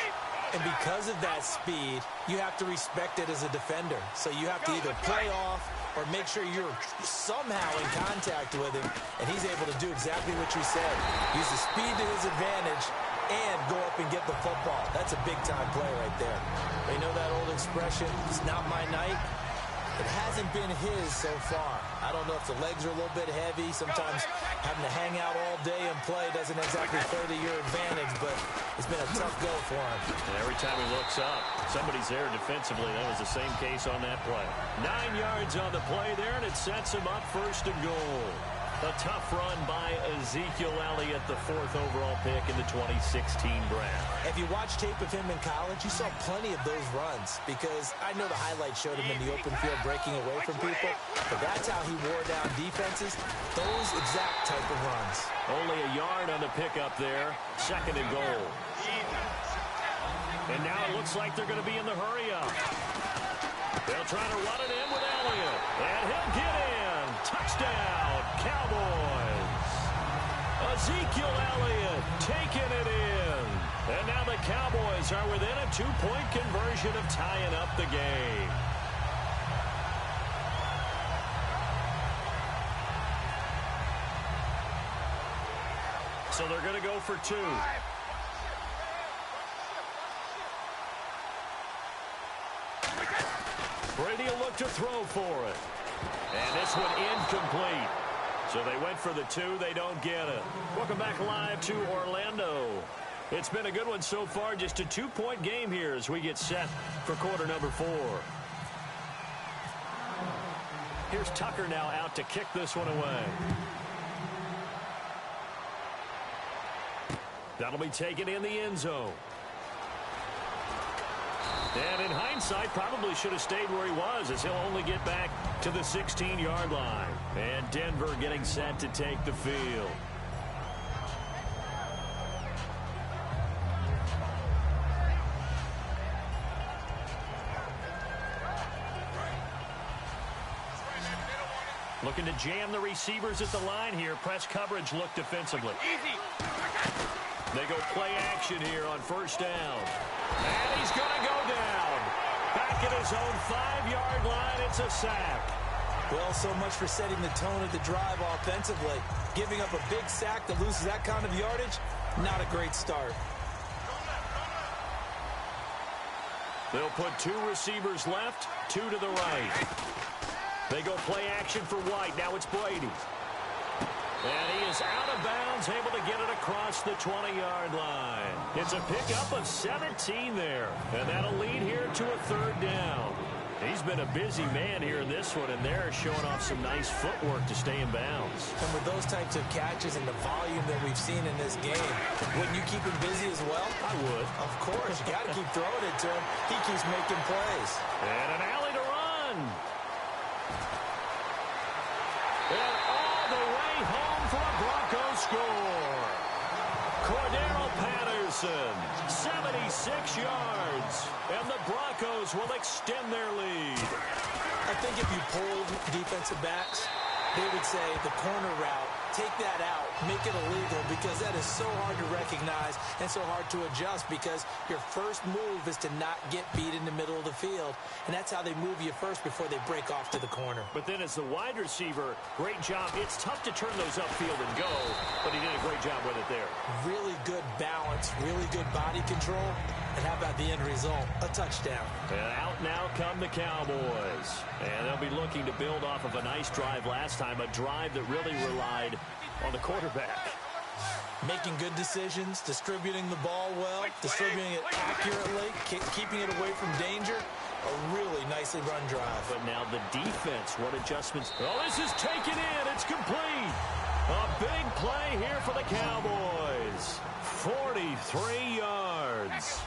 And because of that speed, you have to respect it as a defender. So you have to either play off or make sure you're somehow in contact with him. And he's able to do exactly what you said. Use the speed to his advantage and go up and get the football. That's a big-time play right there. You know that old expression, it's not my night? It hasn't been his so far. I don't know if the legs are a little bit heavy. Sometimes having to hang out all day and play doesn't exactly further your advantage, but it's been a tough go for him. And every time he looks up, somebody's there defensively. That was the same case on that play. 9 yards on the play there, and it sets him up first and goal. A tough run by Ezekiel Elliott, the 4th overall pick in the 2016 draft. If you watch tape of him in college, you saw plenty of those runs because I know the highlights showed him in the open field breaking away from people, but that's how he wore down defenses, those exact type of runs. Only a yard on the pickup there, 2nd and goal. And now it looks like they're going to be in the hurry-up. They'll try to run it in with Elliott, and he'll get in. Touchdown, Cowboys. Ezekiel Elliott taking it in. And now the Cowboys are within a 2-point conversion of tying up the game. So they're going to go for 2. Brady will look to throw for it. And this one incomplete. So they went for the 2. They don't get it. Welcome back live to Orlando. It's been a good one so far. Just a 2-point game here as we get set for quarter number 4. Here's Tucker now out to kick this one away. That'll be taken in the end zone. And in hindsight, probably should have stayed where he was as he'll only get back to the 16-yard line. And Denver getting set to take the field. Looking to jam the receivers at the line here. Press coverage look defensively. They go play action here on 1st down. And he's going to go down. Back at his own 5-yard line, it's a sack. Well, so much for setting the tone of the drive offensively. Giving up a big sack that loses that kind of yardage, not a great start. They'll put 2 receivers left, 2 to the right. They go play action for White. Now it's Brady. And he is out of bounds, able to get it across the 20-yard line. It's a pickup of 17 there. And that'll lead here to a 3rd down. He's been a busy man here in this one, and they're showing off some nice footwork to stay in bounds. And with those types of catches and the volume that we've seen in this game, wouldn't you keep him busy as well? I would. Of course. You got to keep throwing it to him. He keeps making plays. And an alley to run. And all the way home for a Broncos score. Cordero Patterson, 76 yards. And the Broncos will extend their lead. I think if you polled defensive backs, they would say the corner route, take that out, make it illegal, because that is so hard to recognize and so hard to adjust because your first move is to not get beat in the middle of the field. And that's how they move you first before they break off to the corner. But then as the wide receiver, great job. It's tough to turn those upfield and go, but he did a great job with it there. Really good balance, really good body control. And how about the end result? A touchdown. And out now come the Cowboys. And they'll be looking to build off of a nice drive last time, a drive that really relied on the quarterback. Making good decisions, distributing the ball well, distributing it accurately, keeping it away from danger. A really nicely run drive. But now the defense, what adjustments? Oh, this is taken in. It's complete. A big play here for the Cowboys. 43 yards.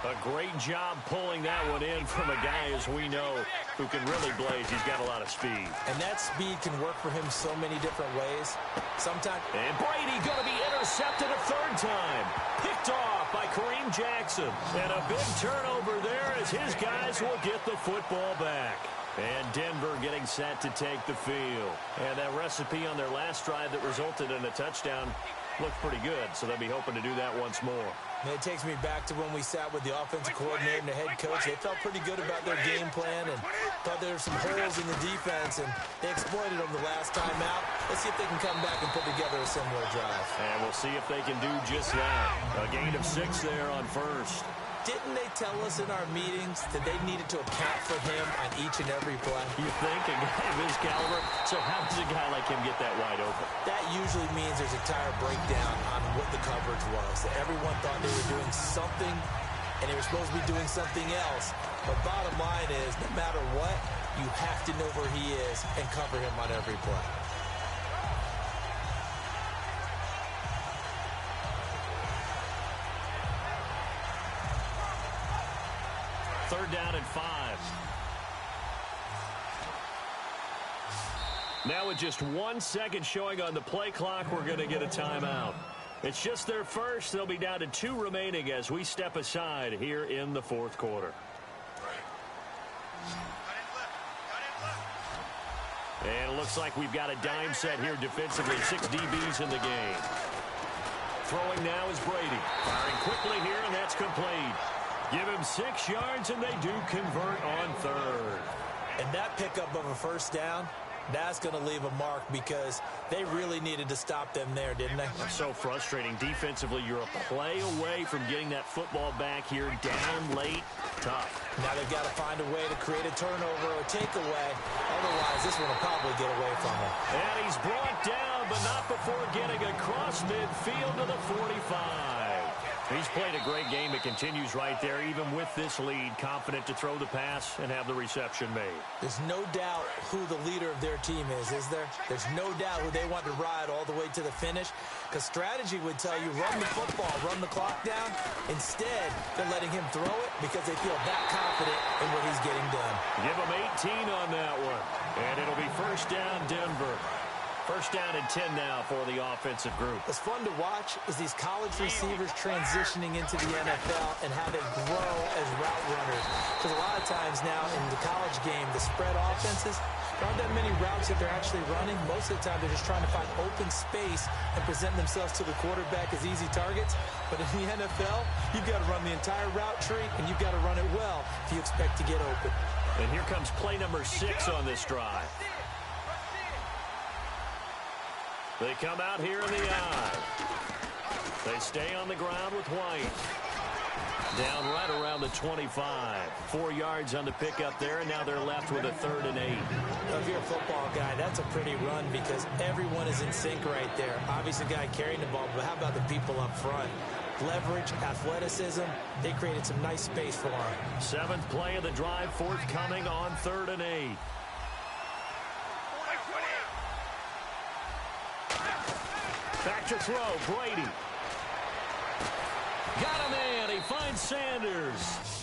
A great job pulling that one in from a guy, as we know, who can really blaze. He's got a lot of speed. And that speed can work for him so many different ways. Sometimes. And Brady going to be intercepted a 3rd time. Picked off by Kareem Jackson. And a big turnover there as his guys will get the football back. And Denver getting set to take the field. And that recipe on their last drive that resulted in a touchdown looked pretty good, so they'll be hoping to do that once more. And it takes me back to when we sat with the offensive coordinator and the head coach. They felt pretty good about their game plan and thought there were some holes in the defense, and they exploited them the last time out. Let's see if they can come back and put together a similar drive. And we'll see if they can do just that. A gain of 6 there on 1st. Didn't they tell us in our meetings that they needed to account for him on each and every play? You think? A guy of his caliber? So how does a guy like him get that wide open? That usually means there's a tire breakdown on what the coverage was. That everyone thought they were doing something, and they were supposed to be doing something else. But bottom line is, no matter what, you have to know where he is and cover him on every play. 3rd down and 5. Now with just 1 second showing on the play clock, we're going to get a timeout. It's just their first. They'll be down to 2 remaining as we step aside here in the 4th quarter. And it looks like we've got a dime set here defensively. 6 DBs in the game. Throwing now is Brady. Firing quickly here, and that's complete. Give him 6 yards, and they do convert on 3rd. And that pickup of a 1st down, that's going to leave a mark because they really needed to stop them there, didn't they? So frustrating. Defensively, you're a play away from getting that football back here. Down late, tough. Now they've got to find a way to create a turnover or takeaway. Otherwise, this one will probably get away from them. And he's brought down, but not before getting across midfield to the 45. He's played a great game. It continues right there, even with this lead. Confident to throw the pass and have the reception made. There's no doubt who the leader of their team is there? There's no doubt who they want to ride all the way to the finish. Because strategy would tell you, run the football, run the clock down. Instead, they're letting him throw it because they feel that confident in what he's getting done. Give him 18 on that one. And it'll be 1st down, Denver. 1st down and 10 now for the offensive group. What's fun to watch is these college receivers transitioning into the NFL and how they grow as route runners. Because a lot of times now in the college game, the spread offenses, there aren't that many routes that they're actually running. Most of the time, they're just trying to find open space and present themselves to the quarterback as easy targets. But in the NFL, you've got to run the entire route tree, and you've got to run it well if you expect to get open. And here comes play number 6 on this drive. They come out here in the eye. They stay on the ground with White. Down right around the 25. 4 yards on the pickup there, and now they're left with a 3rd and 8. If you're a football guy, that's a pretty run because everyone is in sync right there. Obviously, the guy carrying the ball, but how about the people up front? Leverage, athleticism, they created some nice space for him. 7th play of the drive, forthcoming on 3rd and 8. Back to throw, Brady. Got him in. He finds Sanders.